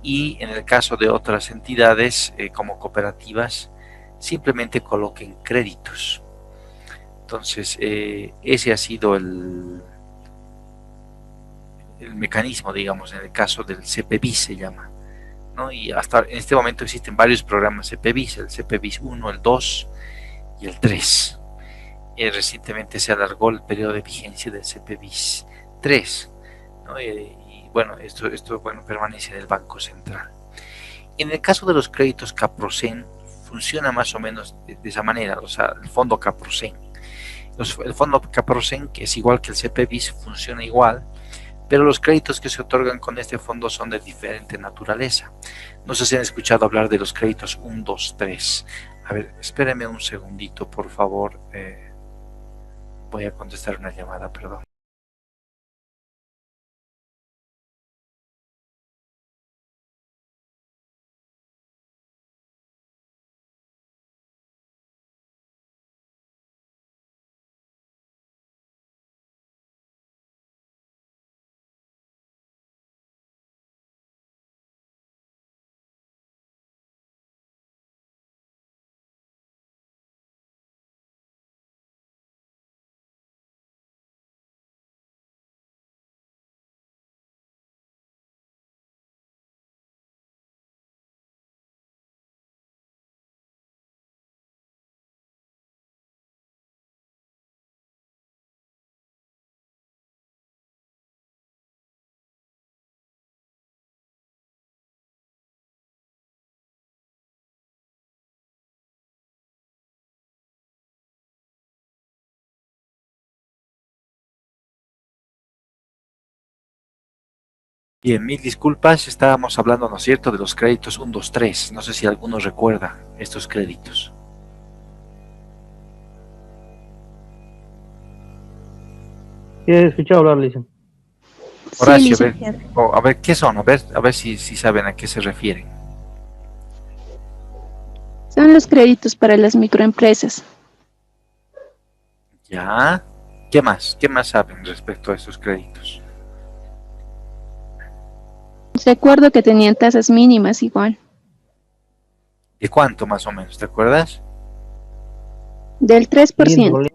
y en el caso de otras entidades como cooperativas, simplemente coloquen créditos. Entonces, ese ha sido el mecanismo, digamos, en el caso del CPBIS se llama, ¿no? Y hasta en este momento existen varios programas CPBIS, el CPBIS 1, el 2 y el 3. Recientemente se alargó el periodo de vigencia del CPBIS 3, ¿no? Y bueno, esto bueno, permanece en el Banco Central. En el caso de los créditos Caprosen, funciona más o menos de esa manera, o sea, el fondo Caprosen. El fondo Caprosen, que es igual que el CPBIS, funciona igual, pero los créditos que se otorgan con este fondo son de diferente naturaleza. No sé si han escuchado hablar de los créditos 1, 2, 3. A ver, espérenme un segundito, por favor. Voy a contestar una llamada, perdón. Bien, mil disculpas, estábamos hablando, ¿no es cierto?, de los créditos 1, 2, 3. No sé si alguno recuerda estos créditos. Sí, he escuchado hablar, Lisa. Horacio, Sí, a ver, ¿qué son? A ver si saben a qué se refieren. son los créditos para las microempresas. ¿Ya? ¿Qué más? ¿Qué más saben respecto a estos créditos? Recuerdo que tenían tasas mínimas igual, ¿De cuánto más o menos? ¿Te acuerdas? del 3%.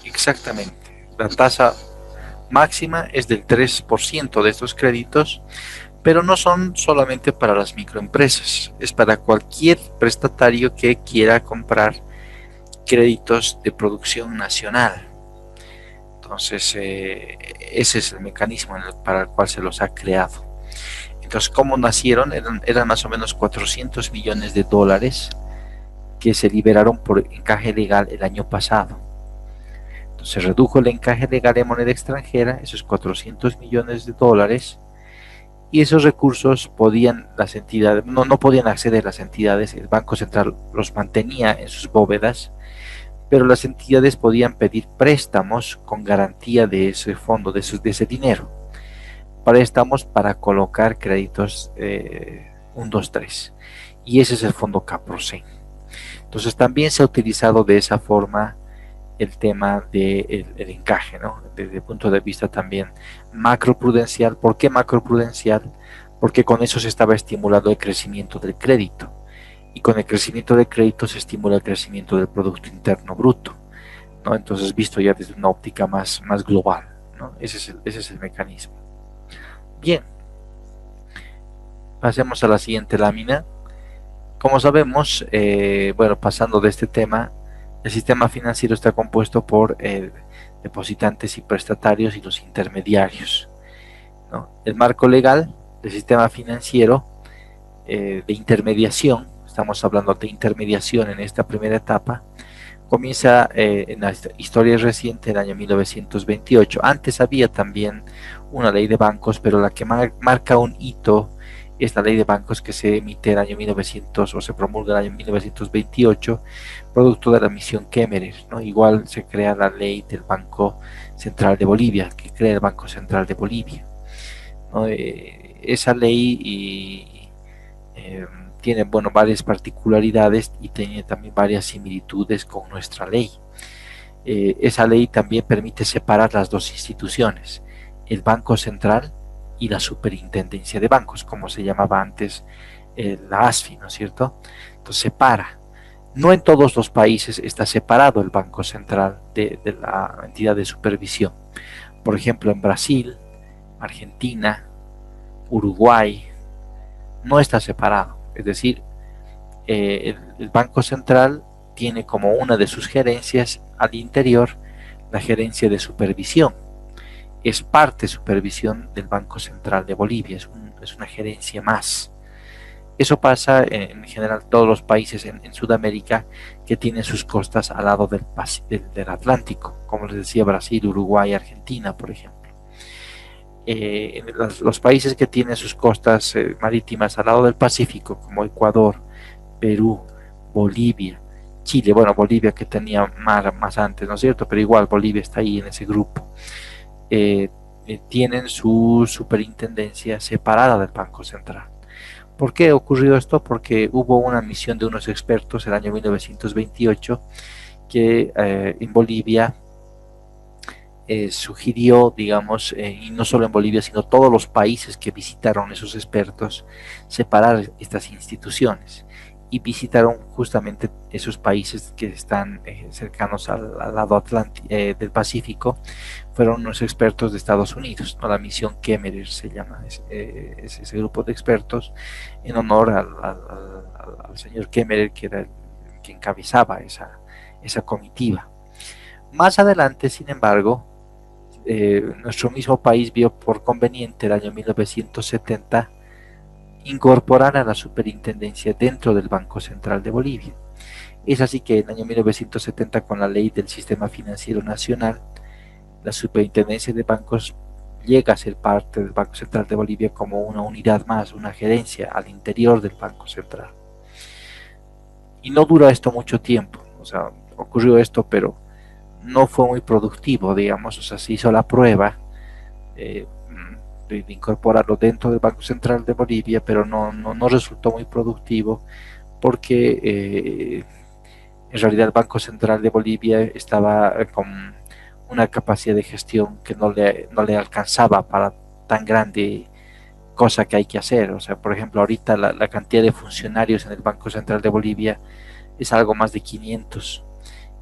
Exactamente. La tasa máxima es del 3% de estos créditos, pero no son solamente para las microempresas, es para cualquier prestatario que quiera comprar créditos de producción nacional. Entonces, ese es el mecanismo para el cual se los ha creado. Entonces, ¿cómo nacieron? Eran más o menos 400 millones de dólares que se liberaron por encaje legal el año pasado. Entonces, redujo el encaje legal de moneda extranjera, esos 400 millones de dólares, y esos recursos podían las entidades, no podían acceder las entidades, el Banco Central los mantenía en sus bóvedas, pero las entidades podían pedir préstamos con garantía de ese fondo, de ese dinero, préstamos para colocar créditos 1, 2, 3, y ese es el fondo Caprocen. Entonces también se ha utilizado de esa forma el tema del encaje, ¿no? Desde el punto de vista también macroprudencial. ¿Por qué macroprudencial? Porque con eso se estaba estimulando el crecimiento del crédito, y con el crecimiento del crédito se estimula el crecimiento del Producto Interno Bruto, ¿no? Entonces, visto ya desde una óptica más global, ¿no? Ese es el mecanismo. Bien, pasemos a la siguiente lámina. Como sabemos, bueno, pasando de este tema, el sistema financiero está compuesto por depositantes y prestatarios y los intermediarios, ¿no? El marco legal del sistema financiero de intermediación, estamos hablando de intermediación en esta primera etapa, comienza en la historia reciente, el año 1928. Antes había también una ley de bancos, pero la que marca un hito es la ley de bancos que se emite en el año 1900 o se promulga en el año 1928, producto de la misión Kemmerer, ¿no? Igual se crea la ley del Banco Central de Bolivia, que crea el Banco Central de Bolivia, ¿no? Esa ley tiene, bueno, varias particularidades y tiene también varias similitudes con nuestra ley. Esa ley también permite separar las dos instituciones, el Banco Central y la Superintendencia de Bancos, como se llamaba antes la ASFI, ¿no es cierto? Entonces separa. No en todos los países está separado el Banco Central de la entidad de supervisión. Por ejemplo, en Brasil, Argentina, Uruguay, no está separado. Es decir, el Banco Central tiene como una de sus gerencias al interior la gerencia de supervisión. Es parte de supervisión del Banco Central de Bolivia, es una gerencia más. Eso pasa en general todos los países en Sudamérica que tienen sus costas al lado del Atlántico, como les decía, Brasil, Uruguay, Argentina, por ejemplo. Los países que tienen sus costas marítimas al lado del Pacífico, como Ecuador, Perú, Bolivia, Chile, bueno, Bolivia que tenía mar más antes, ¿no es cierto? Pero igual Bolivia está ahí en ese grupo. Tienen su superintendencia separada del Banco Central. ¿Por qué ha ocurrido esto? Porque hubo una misión de unos expertos en el año 1928 que en Bolivia sugirió, digamos, y no solo en Bolivia, sino todos los países que visitaron esos expertos, separar estas instituciones, y visitaron justamente esos países que están cercanos al lado Atlántico, del Pacífico. Fueron unos expertos de Estados Unidos, ¿no? La misión Kemmerer se llama, es ese grupo de expertos, en honor al señor Kemmerer, que era el que encabezaba esa comitiva. Más adelante, sin embargo, nuestro mismo país vio por conveniente el año 1970 incorporar a la superintendencia dentro del Banco Central de Bolivia. Es así que en el año 1970, con la ley del Sistema Financiero Nacional, la superintendencia de bancos llega a ser parte del Banco Central de Bolivia como una unidad más, una gerencia al interior del Banco Central. Y no dura esto mucho tiempo, o sea, ocurrió esto, pero no fue muy productivo, digamos, o sea, se hizo la prueba de incorporarlo dentro del Banco Central de Bolivia, pero no resultó muy productivo, porque en realidad el Banco Central de Bolivia estaba con una capacidad de gestión que no le alcanzaba para tan grande cosa que hay que hacer. O sea, por ejemplo, ahorita la cantidad de funcionarios en el Banco Central de Bolivia es algo más de 500,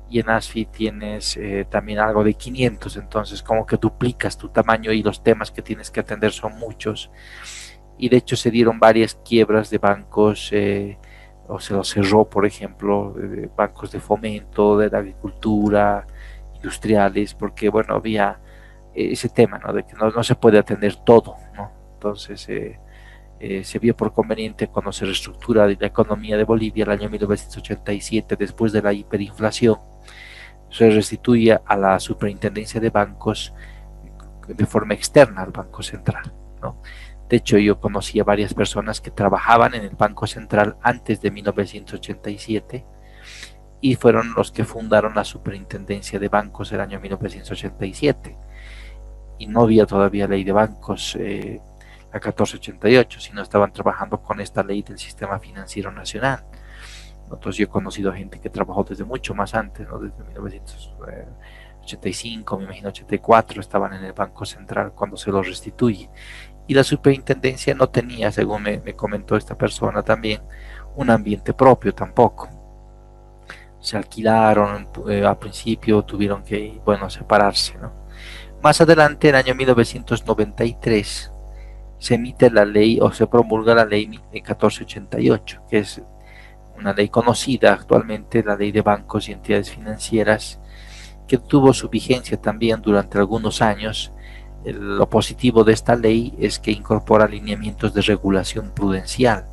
y en ASFI tienes también algo de 500, entonces como que duplicas tu tamaño y los temas que tienes que atender son muchos, y de hecho se dieron varias quiebras de bancos, o se los cerró, por ejemplo, bancos de fomento, de la agricultura, industriales, porque bueno, había ese tema, ¿no? De que no se puede atender todo, ¿no? Entonces se vio por conveniente, cuando se reestructura la economía de Bolivia el año 1987, después de la hiperinflación, se restituye a la superintendencia de bancos de forma externa al Banco Central, ¿no? De hecho, yo conocí a varias personas que trabajaban en el Banco Central antes de 1987 y fueron los que fundaron la Superintendencia de Bancos el año 1987. Y no había todavía ley de bancos, la 1488, sino estaban trabajando con esta ley del Sistema Financiero Nacional. Entonces yo he conocido gente que trabajó desde mucho más antes, ¿no? Desde 1985, me imagino 84, estaban en el Banco Central cuando se lo restituye. Y la superintendencia no tenía, según me comentó esta persona también, un ambiente propio tampoco. Se alquilaron, al principio tuvieron que, bueno, separarse, ¿no? Más adelante, en el año 1993, se emite la ley o se promulga la ley 1488, que es una ley conocida actualmente, la ley de bancos y entidades financieras, que tuvo su vigencia también durante algunos años. Lo positivo de esta ley es que incorpora lineamientos de regulación prudencial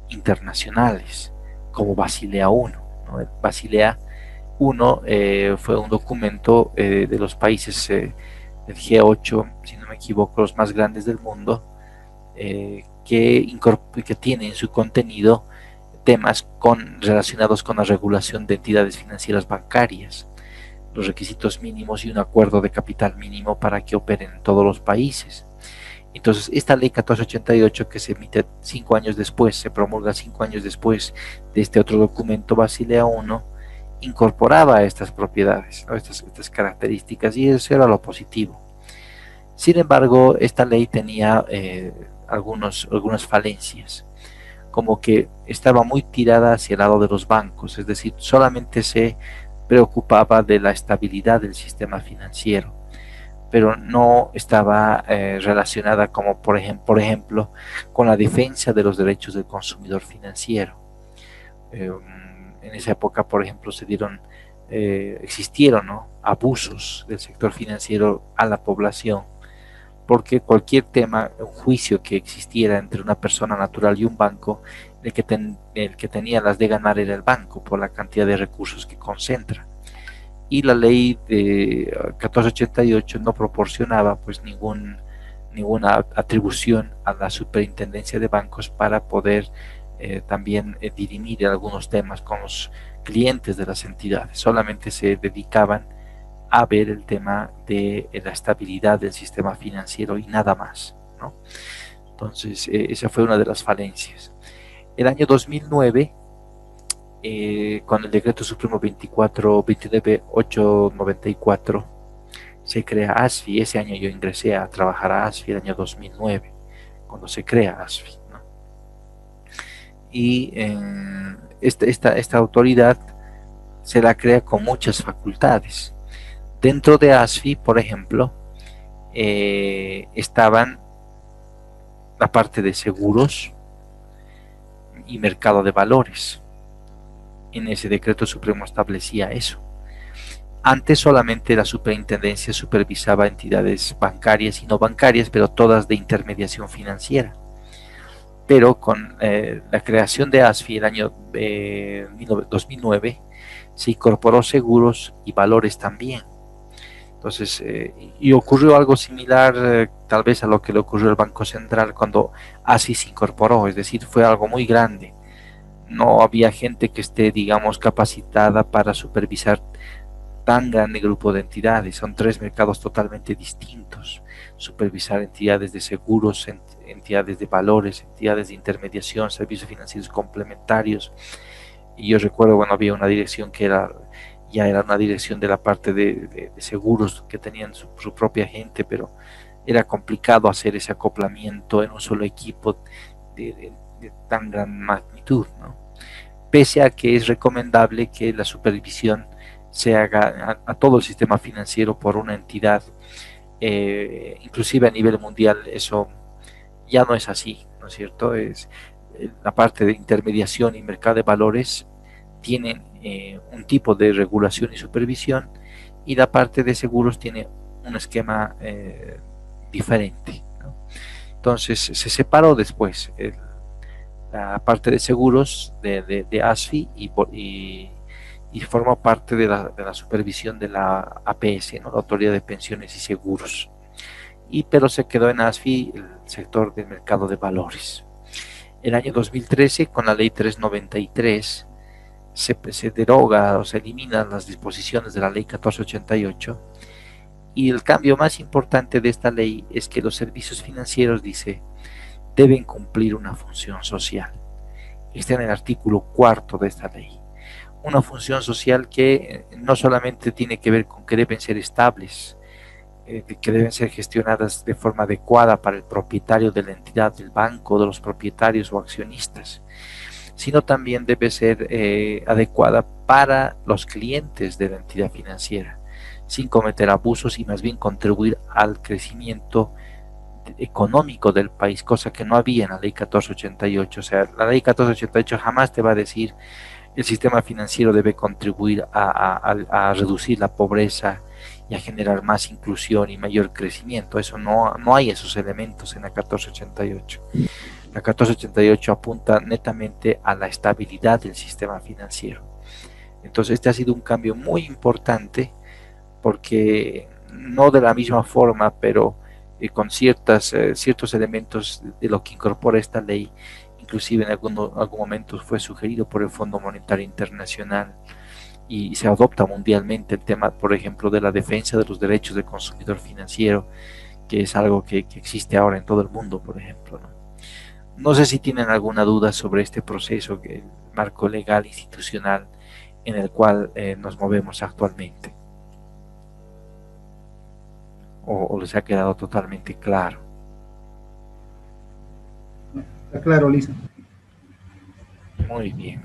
internacionales, como Basilea I, ¿no? El Basilea I fue un documento de los países del G8, si no me equivoco, los más grandes del mundo, que tiene en su contenido temas relacionados con la regulación de entidades financieras bancarias, los requisitos mínimos y un acuerdo de capital mínimo para que operen en todos los países. Entonces, esta ley 1488, que se emite 5 años después, se promulga 5 años después de este otro documento Basilea I, incorporaba estas propiedades, ¿no? estas características, y eso era lo positivo. Sin embargo, esta ley tenía algunas falencias, como que estaba muy tirada hacia el lado de los bancos, es decir, solamente se preocupaba de la estabilidad del sistema financiero, pero no estaba relacionada como por ejemplo con la defensa de los derechos del consumidor financiero. En esa época, por ejemplo, existieron, ¿no?, abusos del sector financiero a la población, porque cualquier tema, un juicio que existiera entre una persona natural y un banco, el que tenía las de ganar era el banco por la cantidad de recursos que concentra. Y la ley de 1488 no proporcionaba pues ninguna atribución a la superintendencia de bancos para poder también dirimir algunos temas con los clientes de las entidades. Solamente se dedicaban a ver el tema de la estabilidad del sistema financiero y nada más, ¿no? Entonces, esa fue una de las falencias. El año 2009, con el decreto supremo 29894, se crea ASFI. Ese año yo ingresé a trabajar a ASFI, el año 2009, cuando se crea ASFI, ¿no? Y esta autoridad se la crea con muchas facultades. Dentro de ASFI, por ejemplo, estaban la parte de seguros y mercado de valores. En ese decreto supremo establecía eso. Antes solamente la superintendencia supervisaba entidades bancarias y no bancarias, pero todas de intermediación financiera. Pero con la creación de ASFI el año 2009 se incorporó seguros y valores también. Entonces, y ocurrió algo similar tal vez a lo que le ocurrió al Banco Central cuando ASFI se incorporó, es decir, fue algo muy grande. No había gente que esté, digamos, capacitada para supervisar tan grande grupo de entidades. Son 3 mercados totalmente distintos. Supervisar entidades de seguros, entidades de valores, entidades de intermediación, servicios financieros complementarios. Y yo recuerdo, bueno, había una dirección que ya era una dirección de la parte de seguros, que tenían su propia gente, pero era complicado hacer ese acoplamiento en un solo equipo de tan gran magnitud, ¿no? Pese a que es recomendable que la supervisión se haga a todo el sistema financiero por una entidad, inclusive a nivel mundial eso ya no es así, ¿no es cierto? La parte de intermediación y mercado de valores tienen un tipo de regulación y supervisión, y la parte de seguros tiene un esquema diferente, ¿no? Entonces se separó después la parte de seguros de ASFI y forma parte de la supervisión de la APS, ¿no?, la Autoridad de Pensiones y Seguros. pero se quedó en ASFI el sector del mercado de valores. El año 2013, con la ley 393, se deroga o se eliminan las disposiciones de la ley 1488, y el cambio más importante de esta ley es que los servicios financieros, dice, deben cumplir una función social. Está en el artículo 4 de esta ley. Una función social que no solamente tiene que ver con que deben ser estables, que deben ser gestionadas de forma adecuada para el propietario de la entidad del banco, de los propietarios o accionistas, sino también debe ser adecuada para los clientes de la entidad financiera, sin cometer abusos y más bien contribuir al crecimiento económico del país, cosa que no había en la ley 1488. O sea, la ley 1488 jamás te va a decir el sistema financiero debe contribuir a reducir la pobreza y a generar más inclusión y mayor crecimiento. Eso no hay esos elementos en la 1488. La 1488 apunta netamente a la estabilidad del sistema financiero. Entonces este ha sido un cambio muy importante, porque no de la misma forma, pero con ciertos elementos de lo que incorpora esta ley, inclusive en algún momento fue sugerido por el Fondo Monetario Internacional y se adopta mundialmente el tema, por ejemplo, de la defensa de los derechos del consumidor financiero, que es algo que existe ahora en todo el mundo, por ejemplo, ¿no? No sé si tienen alguna duda sobre este proceso, el marco legal institucional en el cual nos movemos actualmente. ¿O les ha quedado totalmente claro? Está claro, Lisa. Muy bien.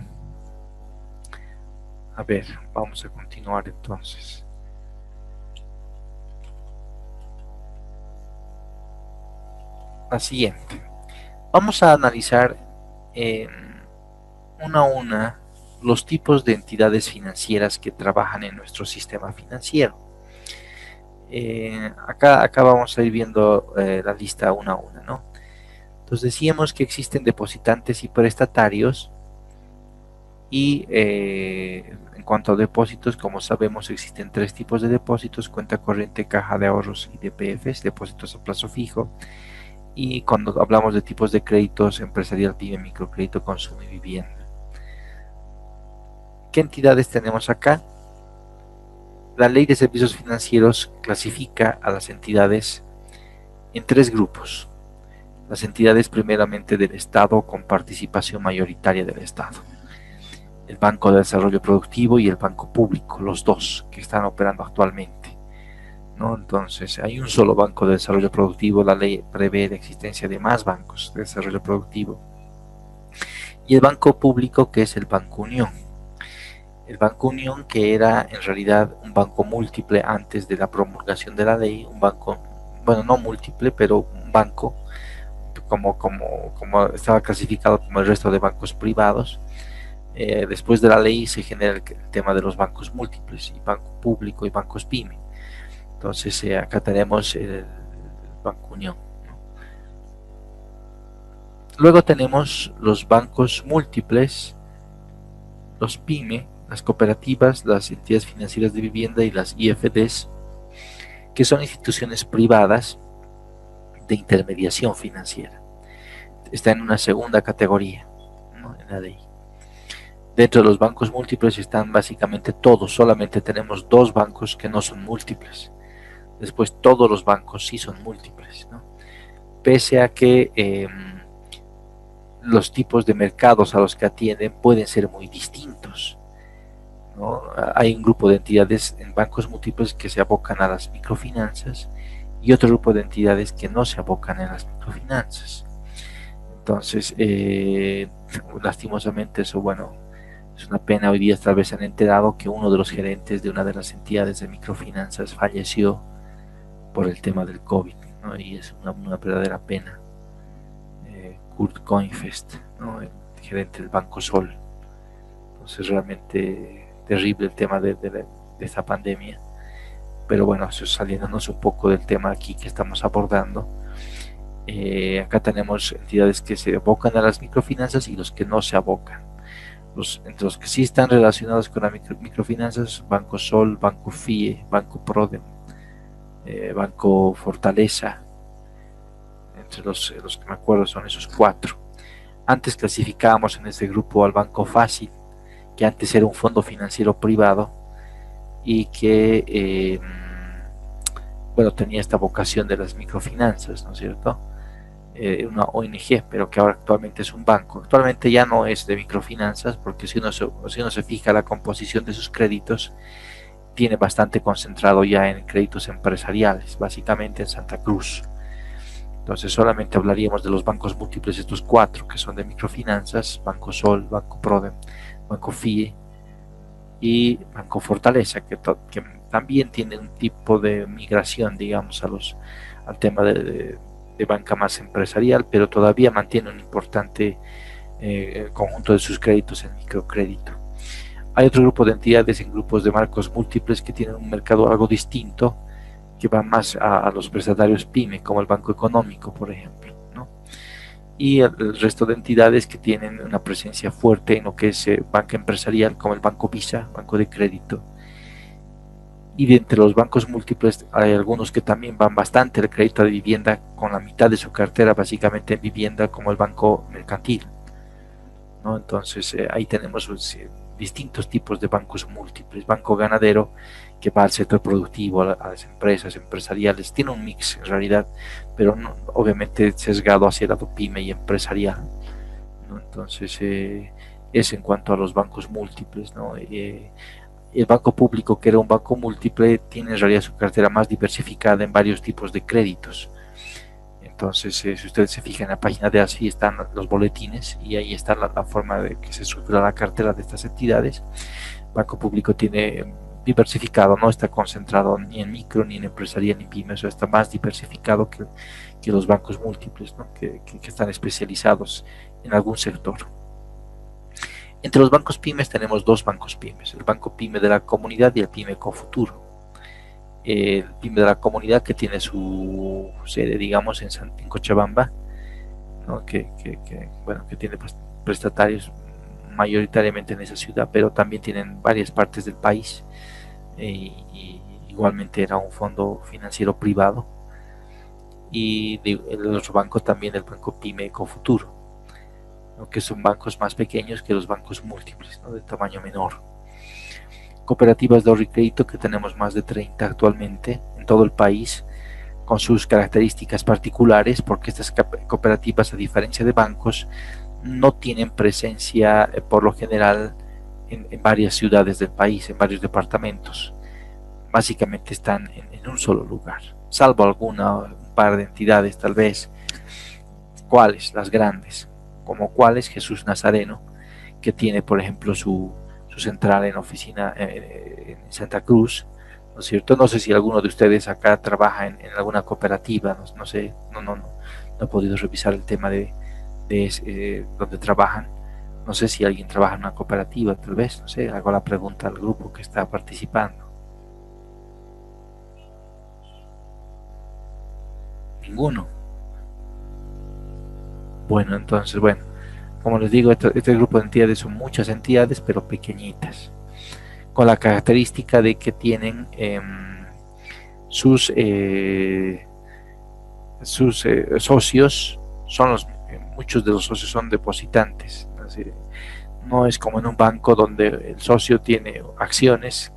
A ver, vamos a continuar entonces. La siguiente. Vamos a analizar una a una los tipos de entidades financieras que trabajan en nuestro sistema financiero. Acá vamos a ir viendo la lista una a una, ¿no? Entonces decíamos que existen depositantes y prestatarios, y en cuanto a depósitos, como sabemos, existen tres tipos de depósitos: cuenta corriente, caja de ahorros y DPFs, depósitos a plazo fijo. Y cuando hablamos de tipos de créditos: empresarial, pyme, microcrédito, consumo y vivienda. ¿Qué entidades tenemos acá? La Ley de Servicios Financieros clasifica a las entidades en tres grupos. Las entidades primeramente del Estado, con participación mayoritaria del Estado: el Banco de Desarrollo Productivo y el Banco Público, los dos que están operando actualmente, ¿no? Entonces hay un solo Banco de Desarrollo Productivo. La ley prevé la existencia de más bancos de desarrollo productivo. Y el Banco Público, que es el Banco Unión. El Banco Unión, que era en realidad un banco múltiple antes de la promulgación de la ley, un banco, bueno, no múltiple, pero un banco como estaba clasificado como el resto de bancos privados. Después de la ley se genera el tema de los bancos múltiples, y banco público y bancos pyme. Entonces acá tenemos el Banco Unión, ¿no? Luego tenemos los bancos múltiples, los pyme, las cooperativas, las entidades financieras de vivienda y las IFDs, que son instituciones privadas de intermediación financiera. Está en una segunda categoría, ¿no?, en la ley. Dentro de los bancos múltiples están básicamente todos. Solamente tenemos dos bancos que no son múltiples. Después todos los bancos sí son múltiples, ¿no? Pese a que los tipos de mercados a los que atienden pueden ser muy distintos, ¿no? Hay un grupo de entidades en bancos múltiples que se abocan a las microfinanzas, y otro grupo de entidades que no se abocan a las microfinanzas. Entonces, lastimosamente eso, bueno, es una pena. Hoy día tal vez se han enterado que uno de los gerentes de una de las entidades de microfinanzas falleció por el tema del COVID, ¿no? Y es una verdadera pena. Kurt Coinfest, ¿no?, el gerente del Banco Sol. Entonces realmente terrible el tema de esta pandemia. Pero bueno, saliéndonos un poco del tema aquí que estamos abordando, acá tenemos entidades que se abocan a las microfinanzas y los que no se abocan. Entre los que sí están relacionados con las microfinanzas: Banco Sol, Banco FIE, Banco Prodem, Banco Fortaleza, entre los que me acuerdo son esos 4. Antes clasificábamos en este grupo al Banco Fácil, que antes era un fondo financiero privado y que bueno, tenía esta vocación de las microfinanzas, ¿no es cierto? Una ONG, pero que ahora actualmente es un banco. Actualmente ya no es de microfinanzas, porque si uno se fija la composición de sus créditos, tiene bastante concentrado ya en créditos empresariales, básicamente en Santa Cruz. Entonces solamente hablaríamos de los bancos múltiples, estos 4 que son de microfinanzas: Banco Sol, Banco Prodem, Banco FIE y Banco Fortaleza, que también tiene un tipo de migración, digamos, al tema de banca más empresarial, pero todavía mantiene un importante conjunto de sus créditos en microcrédito. Hay otro grupo de entidades en grupos de marcos múltiples que tienen un mercado algo distinto, que va más a los prestatarios PYME, como el Banco Económico, por ejemplo, ¿no? Y el resto de entidades que tienen una presencia fuerte en lo que es banca empresarial, como el Banco Visa, Banco de Crédito. Y de entre los bancos múltiples hay algunos que también van bastante al crédito de vivienda, con la mitad de su cartera básicamente en vivienda, como el Banco Mercantil, ¿no? Entonces ahí tenemos distintos tipos de bancos múltiples. Banco Ganadero, que va al sector productivo, a las empresas empresariales, tiene un mix en realidad, pero no, obviamente sesgado hacia el lado PYME y empresarial, ¿no? Entonces es en cuanto a los bancos múltiples, ¿no? El Banco Público, que era un banco múltiple, tiene en realidad su cartera más diversificada en varios tipos de créditos. Entonces, si ustedes se fijan en la página de ASFI, están los boletines y ahí está la forma de que se estructura la cartera de estas entidades. Banco Público tiene diversificado, no está concentrado ni en micro, ni en empresarial, ni en pyme, eso está más diversificado que los bancos múltiples, ¿no? que están especializados en algún sector. Entre los bancos pymes tenemos 2 bancos pymes, el Banco Pyme de la Comunidad y el Pyme Confuturo. El Pyme de la Comunidad, que tiene su sede, digamos, en Cochabamba, ¿no? que tiene prestatarios mayoritariamente en esa ciudad, pero también tienen varias partes del país, y igualmente era un fondo financiero privado. Y el otro banco también, el Banco Pyme Confuturo, ¿no? que son bancos más pequeños que los bancos múltiples, ¿no? de tamaño menor. Cooperativas de ahorro y crédito, que tenemos más de 30 actualmente en todo el país, con sus características particulares, porque estas cooperativas, a diferencia de bancos, no tienen presencia por lo general en varias ciudades del país, en varios departamentos. Básicamente están en un solo lugar, salvo un par de entidades tal vez. ¿Cuáles? Las grandes, como cuáles, Jesús Nazareno, que tiene por ejemplo su central en oficina en Santa Cruz, ¿no es cierto? No sé si alguno de ustedes acá trabaja en alguna cooperativa, no sé, no he podido revisar el tema de donde trabajan. No sé si alguien trabaja en una cooperativa, tal vez, no sé, hago la pregunta al grupo que está participando. Ninguno. Bueno, entonces, como les digo, este grupo de entidades son muchas entidades, pero pequeñitas, con la característica de que tienen sus socios, muchos de los socios son depositantes. No es como en un banco donde el socio tiene acciones,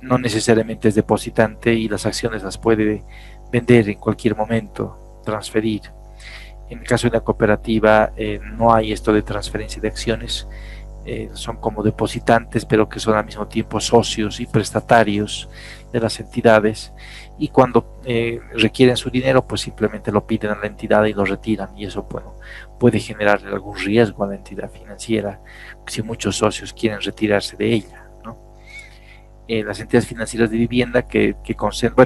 no necesariamente es depositante y las acciones las puede vender en cualquier momento, transferir. En el caso de una cooperativa no hay esto de transferencia de acciones, son como depositantes, pero que son al mismo tiempo socios y prestatarios de las entidades, y cuando requieren su dinero, pues simplemente lo piden a la entidad y lo retiran, y eso puede generar algún riesgo a la entidad financiera si muchos socios quieren retirarse de ella, ¿no? Las entidades financieras de vivienda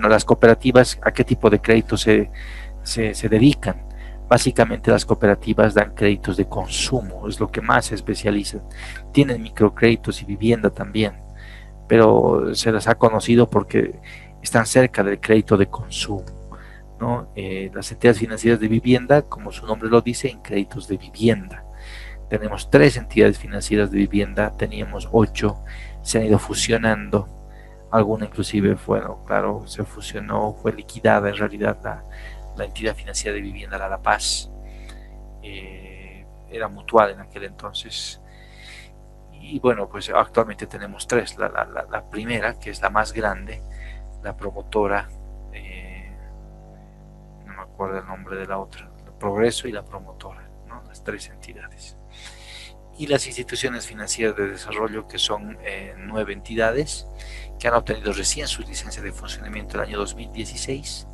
las cooperativas, ¿a qué tipo de créditos se dedican? Básicamente las cooperativas dan créditos de consumo, es lo que más se especializan. Tienen microcréditos y vivienda también, pero se las ha conocido porque están cerca del crédito de consumo, ¿no? Las entidades financieras de vivienda, como su nombre lo dice, en créditos de vivienda. Tenemos 3 entidades financieras de vivienda, teníamos 8, se han ido fusionando. Alguna inclusive se fusionó, fue liquidada en realidad la entidad financiera de vivienda La Paz, era Mutual en aquel entonces. Y bueno, pues actualmente tenemos tres. La primera, que es la más grande, la promotora, no me acuerdo el nombre de la otra, Progreso y la promotora, ¿no? Las tres entidades. Y las instituciones financieras de desarrollo, que son 9 entidades que han obtenido recién su licencia de funcionamiento el año 2016.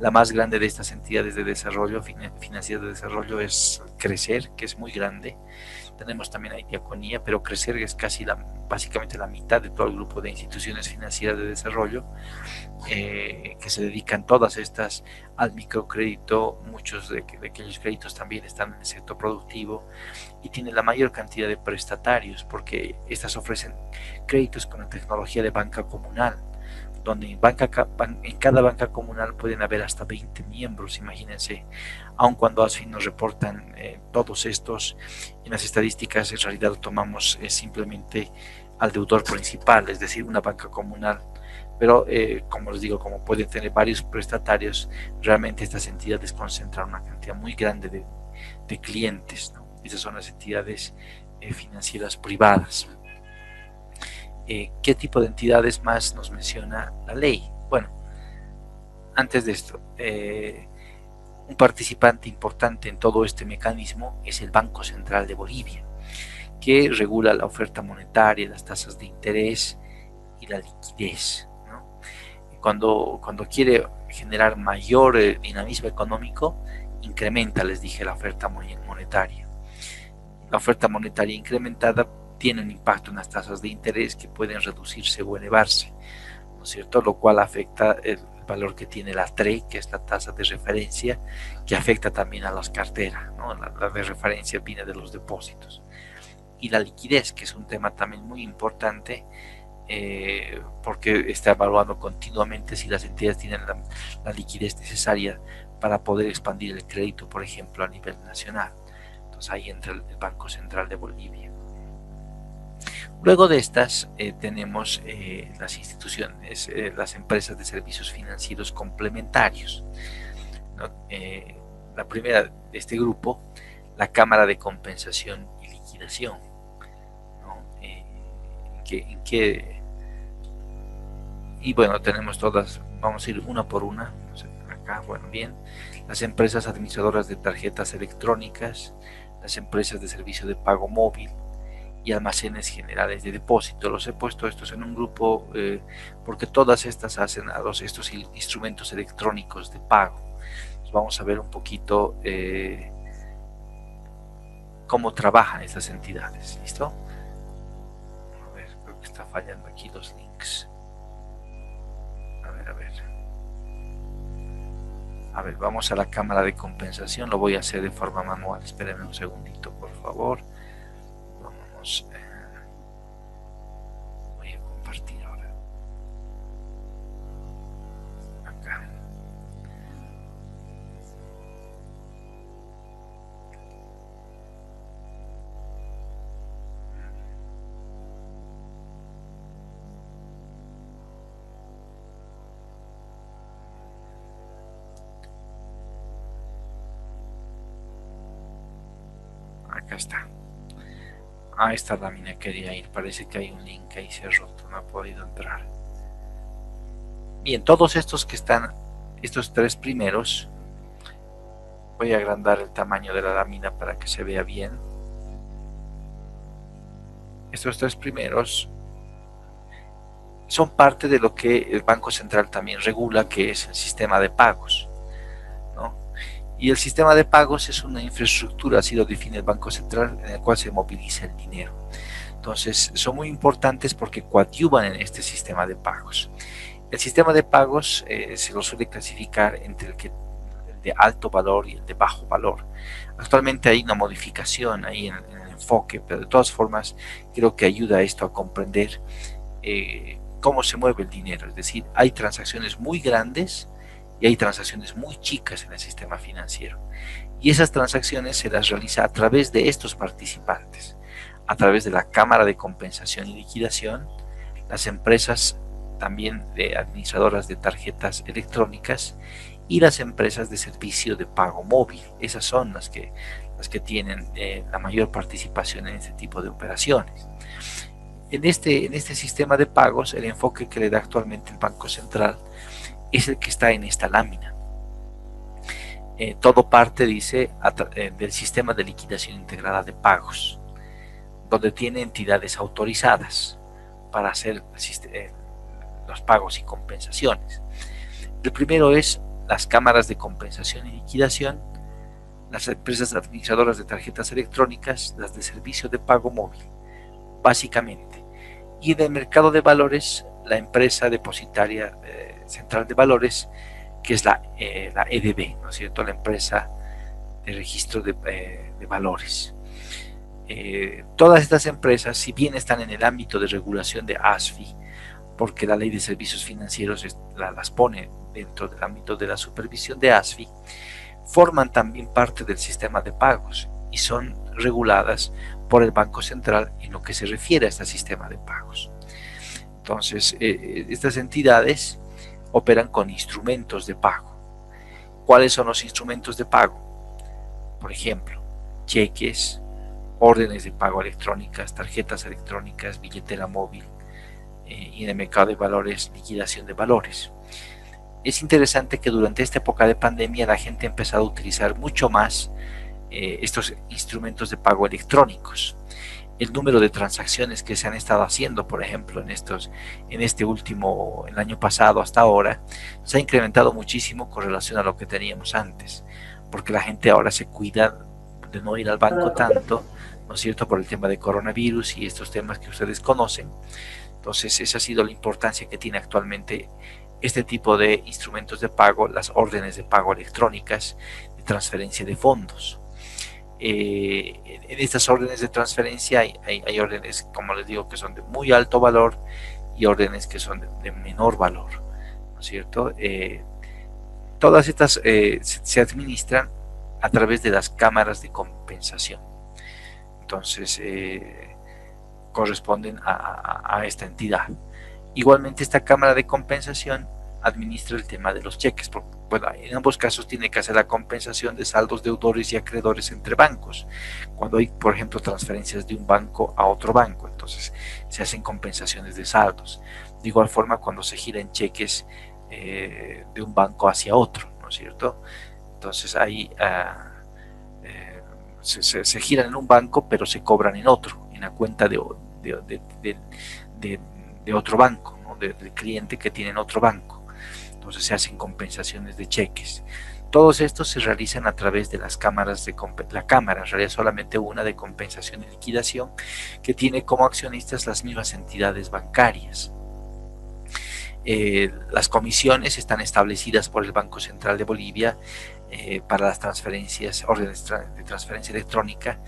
La más grande de estas entidades de desarrollo, financieras de desarrollo, es Crecer, que es muy grande. Tenemos también ahí Diaconía, pero Crecer es casi básicamente la mitad de todo el grupo de instituciones financieras de desarrollo, que se dedican todas estas al microcrédito. Muchos de aquellos créditos también están en el sector productivo y tienen la mayor cantidad de prestatarios, porque estas ofrecen créditos con la tecnología de banca comunal, donde en cada banca comunal pueden haber hasta 20 miembros, imagínense, aun cuando ASFIN nos reportan todos estos, en las estadísticas en realidad lo tomamos simplemente al deudor principal, es decir, una banca comunal, pero como les digo, como pueden tener varios prestatarios, realmente estas entidades concentran una cantidad muy grande de clientes, ¿no? Esas son las entidades financieras privadas. ¿Qué tipo de entidades más nos menciona la ley? Bueno, antes de esto, un participante importante en todo este mecanismo es el Banco Central de Bolivia, que regula la oferta monetaria, las tasas de interés y la liquidez, ¿no? Cuando quiere generar mayor dinamismo económico, incrementa, les dije, la oferta monetaria. La oferta monetaria incrementada tiene un impacto en las tasas de interés, que pueden reducirse o elevarse, ¿no es cierto? Lo cual afecta el valor que tiene la TRE, que es la tasa de referencia, que afecta también a las carteras, ¿no? La de referencia viene de los depósitos. Y la liquidez, que es un tema también muy importante, porque está evaluando continuamente si las entidades tienen la liquidez necesaria para poder expandir el crédito, por ejemplo, a nivel nacional. Entonces ahí entra el Banco Central de Bolivia. Luego de estas tenemos las instituciones, las empresas de servicios financieros complementarios, ¿no? La primera de este grupo, la Cámara de Compensación y Liquidación, ¿no? Y bueno, tenemos todas, vamos a ir una por una, no sé, acá, bueno, bien, las empresas administradoras de tarjetas electrónicas, las empresas de servicio de pago móvil y almacenes generales de depósito. Los he puesto estos en un grupo porque todas estas hacen a estos instrumentos electrónicos de pago. Entonces vamos a ver un poquito cómo trabajan estas entidades. ¿Listo? A ver, creo que está fallando aquí los links. A ver, vamos a la cámara de compensación. Lo voy a hacer de forma manual. Espérenme un segundito, por favor. Voy a compartir ahora acá. Acá está. A esta lámina quería ir, parece que hay un link ahí se ha roto, no ha podido entrar. Bien, todos estos que están, estos tres primeros, voy a agrandar el tamaño de la lámina para que se vea bien. Estos tres primeros son parte de lo que el Banco Central también regula, que es el sistema de pagos, ¿no? Y el sistema de pagos es una infraestructura, así lo define el Banco Central, en el cual se moviliza el dinero. Entonces, son muy importantes porque coadyuvan en este sistema de pagos. El sistema de pagos se lo suele clasificar entre el de alto valor y el de bajo valor. Actualmente hay una modificación ahí en el enfoque, pero de todas formas creo que ayuda a esto a comprender cómo se mueve el dinero. Es decir, hay transacciones muy grandes y hay transacciones muy chicas en el sistema financiero. Y esas transacciones se las realiza a través de estos participantes, a través de la Cámara de Compensación y Liquidación, las empresas también de administradoras de tarjetas electrónicas y las empresas de servicio de pago móvil. Esas son las que tienen la mayor participación en este tipo de operaciones. En este sistema de pagos, el enfoque que le da actualmente el Banco Central es el que está en esta lámina. Todo parte, dice, del sistema de liquidación integrada de pagos, donde tiene entidades autorizadas para hacer los pagos y compensaciones. El primero es las cámaras de compensación y liquidación, las empresas administradoras de tarjetas electrónicas, las de servicio de pago móvil, básicamente. Y en el mercado de valores, la empresa depositaria central de valores, que es la EDV, ¿no es cierto?, la empresa de registro de valores. Todas estas empresas, si bien están en el ámbito de regulación de ASFI, porque la ley de servicios financieros las pone dentro del ámbito de la supervisión de ASFI, forman también parte del sistema de pagos y son reguladas por el Banco Central en lo que se refiere a este sistema de pagos. Entonces, estas entidades operan con instrumentos de pago. ¿Cuáles son los instrumentos de pago? Por ejemplo, cheques, órdenes de pago electrónicas, tarjetas electrónicas, billetera móvil, y en el mercado de valores, liquidación de valores. Es interesante que durante esta época de pandemia la gente ha empezado a utilizar mucho más estos instrumentos de pago electrónicos. El número de transacciones que se han estado haciendo, por ejemplo, el año pasado hasta ahora, se ha incrementado muchísimo con relación a lo que teníamos antes, porque la gente ahora se cuida de no ir al banco tanto, ¿no es cierto?, por el tema de coronavirus y estos temas que ustedes conocen. Entonces, esa ha sido la importancia que tiene actualmente este tipo de instrumentos de pago, las órdenes de pago electrónicas de transferencia de fondos. En estas órdenes de transferencia hay órdenes, como les digo, que son de muy alto valor y órdenes que son de menor valor, ¿no es cierto? Todas estas se administran a través de las cámaras de compensación. Entonces, corresponden a esta entidad. Igualmente, esta cámara de compensación administra el tema de los cheques. Bueno, en ambos casos tiene que hacer la compensación de saldos deudores y acreedores entre bancos. Cuando hay, por ejemplo, transferencias de un banco a otro banco, entonces se hacen compensaciones de saldos. De igual forma, cuando se giran cheques de un banco hacia otro, ¿no es cierto? Entonces ahí se giran en un banco, pero se cobran en otro, en la cuenta de otro banco, ¿no?, del cliente que tiene en otro banco. Entonces se hacen compensaciones de cheques. Todos estos se realizan a través de las cámaras la cámara, en realidad solamente una de compensación y liquidación, que tiene como accionistas las mismas entidades bancarias. Las comisiones están establecidas por el Banco Central de Bolivia para las transferencias, órdenes de transferencia electrónica,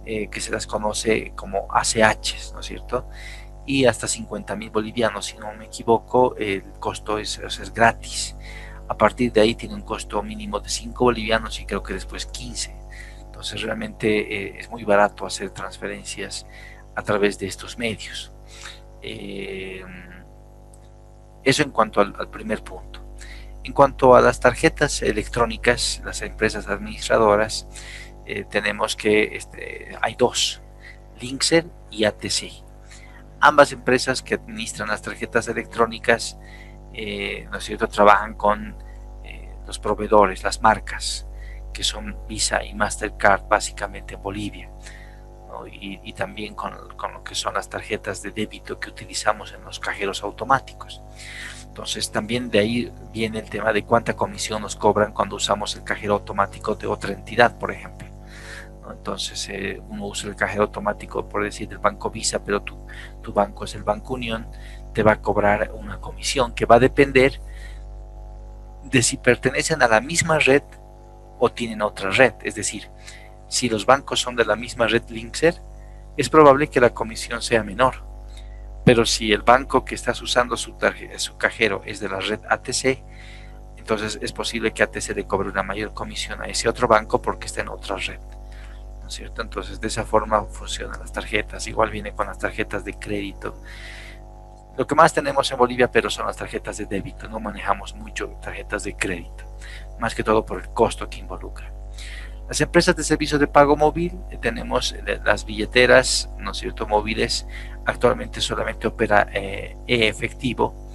que se las conoce como ACH, ¿no es cierto? Y hasta 50.000 bolivianos, si no me equivoco, el costo es gratis. A partir de ahí tiene un costo mínimo de 5 bolivianos y creo que después 15. Entonces realmente es muy barato hacer transferencias a través de estos medios. Eso en cuanto al primer punto. En cuanto a las tarjetas electrónicas, las empresas administradoras, tenemos que hay dos, Linkser y ATC. Ambas empresas que administran las tarjetas electrónicas, ¿no es cierto?, trabajan con los proveedores, las marcas, que son Visa y Mastercard, básicamente en Bolivia, ¿no? Y también con lo que son las tarjetas de débito que utilizamos en los cajeros automáticos. Entonces también de ahí viene el tema de cuánta comisión nos cobran cuando usamos el cajero automático de otra entidad, por ejemplo, ¿no? Entonces uno usa el cajero automático, por decir, del Banco Visa, pero tu banco es el Banco Unión, te va a cobrar una comisión que va a depender de si pertenecen a la misma red o tienen otra red. Es decir, si los bancos son de la misma red Linkser, es probable que la comisión sea menor. Pero si el banco que estás usando su cajero es de la red ATC, entonces es posible que ATC le cobre una mayor comisión a ese otro banco porque está en otra red, ¿no es cierto? Entonces de esa forma funcionan las tarjetas. Igual viene con las tarjetas de crédito. Lo que más tenemos en Bolivia, pero son las tarjetas de débito, no manejamos mucho tarjetas de crédito, más que todo por el costo que involucra. Las empresas de servicios de pago móvil, tenemos las billeteras, ¿no es cierto?, móviles. Actualmente solamente opera efectivo,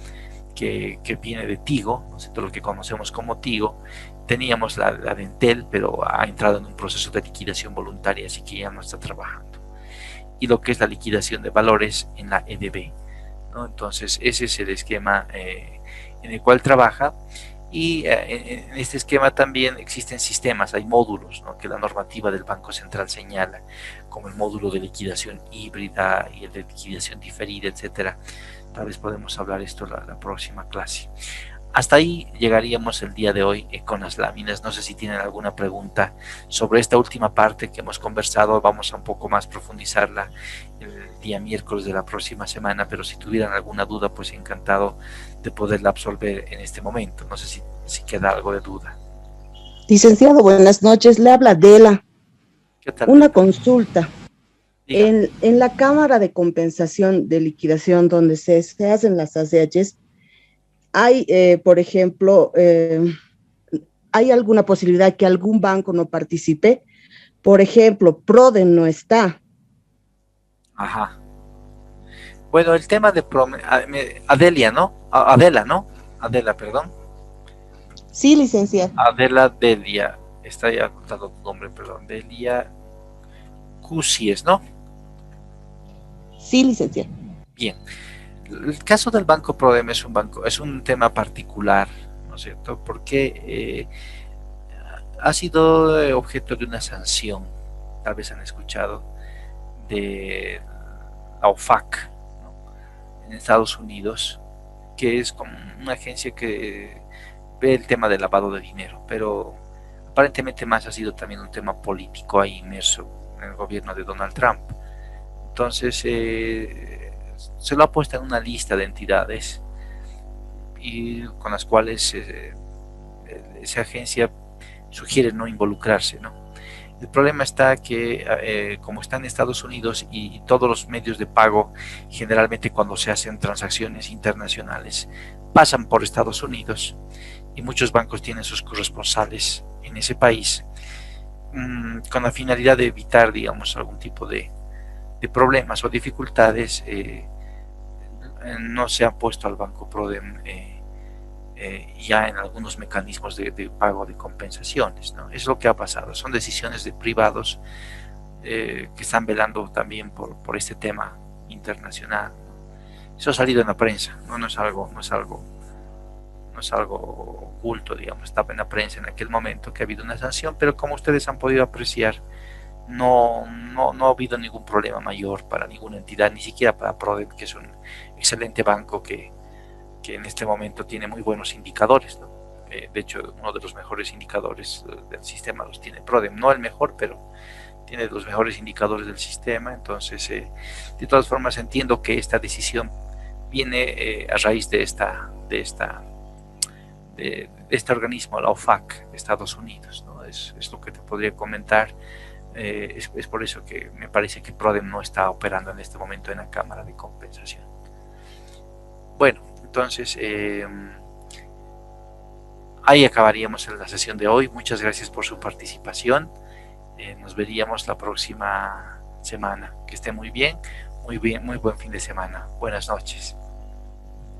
que viene de Tigo, ¿no es cierto?, lo que conocemos como Tigo. Teníamos la de Entel, pero ha entrado en un proceso de liquidación voluntaria, así que ya no está trabajando. Y lo que es la liquidación de valores en la EDB, ¿no? Entonces ese es el esquema en el cual trabaja. Y en este esquema también existen sistemas, hay módulos, ¿no?, que la normativa del Banco Central señala, como el módulo de liquidación híbrida y el de liquidación diferida, etcétera. Tal vez podemos hablar esto la próxima clase. Hasta ahí llegaríamos el día de hoy con las láminas. No sé si tienen alguna pregunta sobre esta última parte que hemos conversado. Vamos a un poco más profundizarla el día miércoles de la próxima semana, pero si tuvieran alguna duda, pues encantado de poderla absolver en este momento. No sé si queda algo de duda. Licenciado, buenas noches. Le habla Adela. ¿Qué tal? Una consulta. En la Cámara de Compensación de Liquidación, donde se hacen las ACHs, hay, por ejemplo, ¿hay alguna posibilidad que algún banco no participe? Por ejemplo, Prodem no está. Ajá. Bueno, el tema de Adelia, ¿no? Adela, ¿no? Adela, perdón. Sí, licenciado. Adela Delia. Está ya anotado tu nombre, perdón. Delia Cusies, ¿no? Sí, licenciado. Bien. El caso del Banco Prodem es un tema particular, ¿no es cierto? Porque ha sido objeto de una sanción, tal vez han escuchado, de la OFAC, ¿no?, en Estados Unidos, que es como una agencia que ve el tema del lavado de dinero, pero aparentemente más ha sido también un tema político ahí inmerso en el gobierno de Donald Trump. Entonces se lo ha puesto en una lista de entidades y con las cuales esa agencia sugiere no involucrarse, ¿no? El problema está que como está en Estados Unidos y todos los medios de pago, generalmente cuando se hacen transacciones internacionales, pasan por Estados Unidos y muchos bancos tienen sus corresponsales en ese país, con la finalidad de evitar, digamos, algún tipo de problemas o dificultades, no se ha puesto al Banco Prodem ya en algunos mecanismos de pago de compensaciones, ¿no? Es lo que ha pasado, son decisiones de privados que están velando también por este tema internacional, ¿no? Eso ha salido en la prensa, ¿no? No es algo oculto, digamos, estaba en la prensa en aquel momento que ha habido una sanción, pero como ustedes han podido apreciar, no ha habido ningún problema mayor para ninguna entidad, ni siquiera para Prodem, que es un excelente banco que en este momento tiene muy buenos indicadores, ¿no? De hecho, uno de los mejores indicadores del sistema los tiene Prodem, no el mejor, pero tiene los mejores indicadores del sistema. Entonces, de todas formas, entiendo que esta decisión viene a raíz de este organismo, la OFAC de Estados Unidos, ¿no? Es lo que te podría comentar. Es por eso que me parece que Prodem no está operando en este momento en la Cámara de Compensación. Bueno, entonces ahí acabaríamos la sesión de hoy. Muchas gracias por su participación. Nos veríamos la próxima semana. Que esté muy bien, muy buen fin de semana. Buenas noches.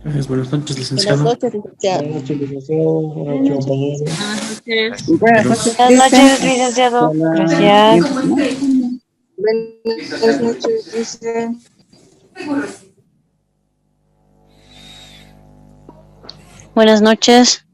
Gracias, buenas noches, licenciado. Buenas noches, licenciado. Buenas noches, licenciado. Buenas noches, compañero. Buenas noches, licenciado. Gracias. Buenas noches, licenciado. Buenas noches.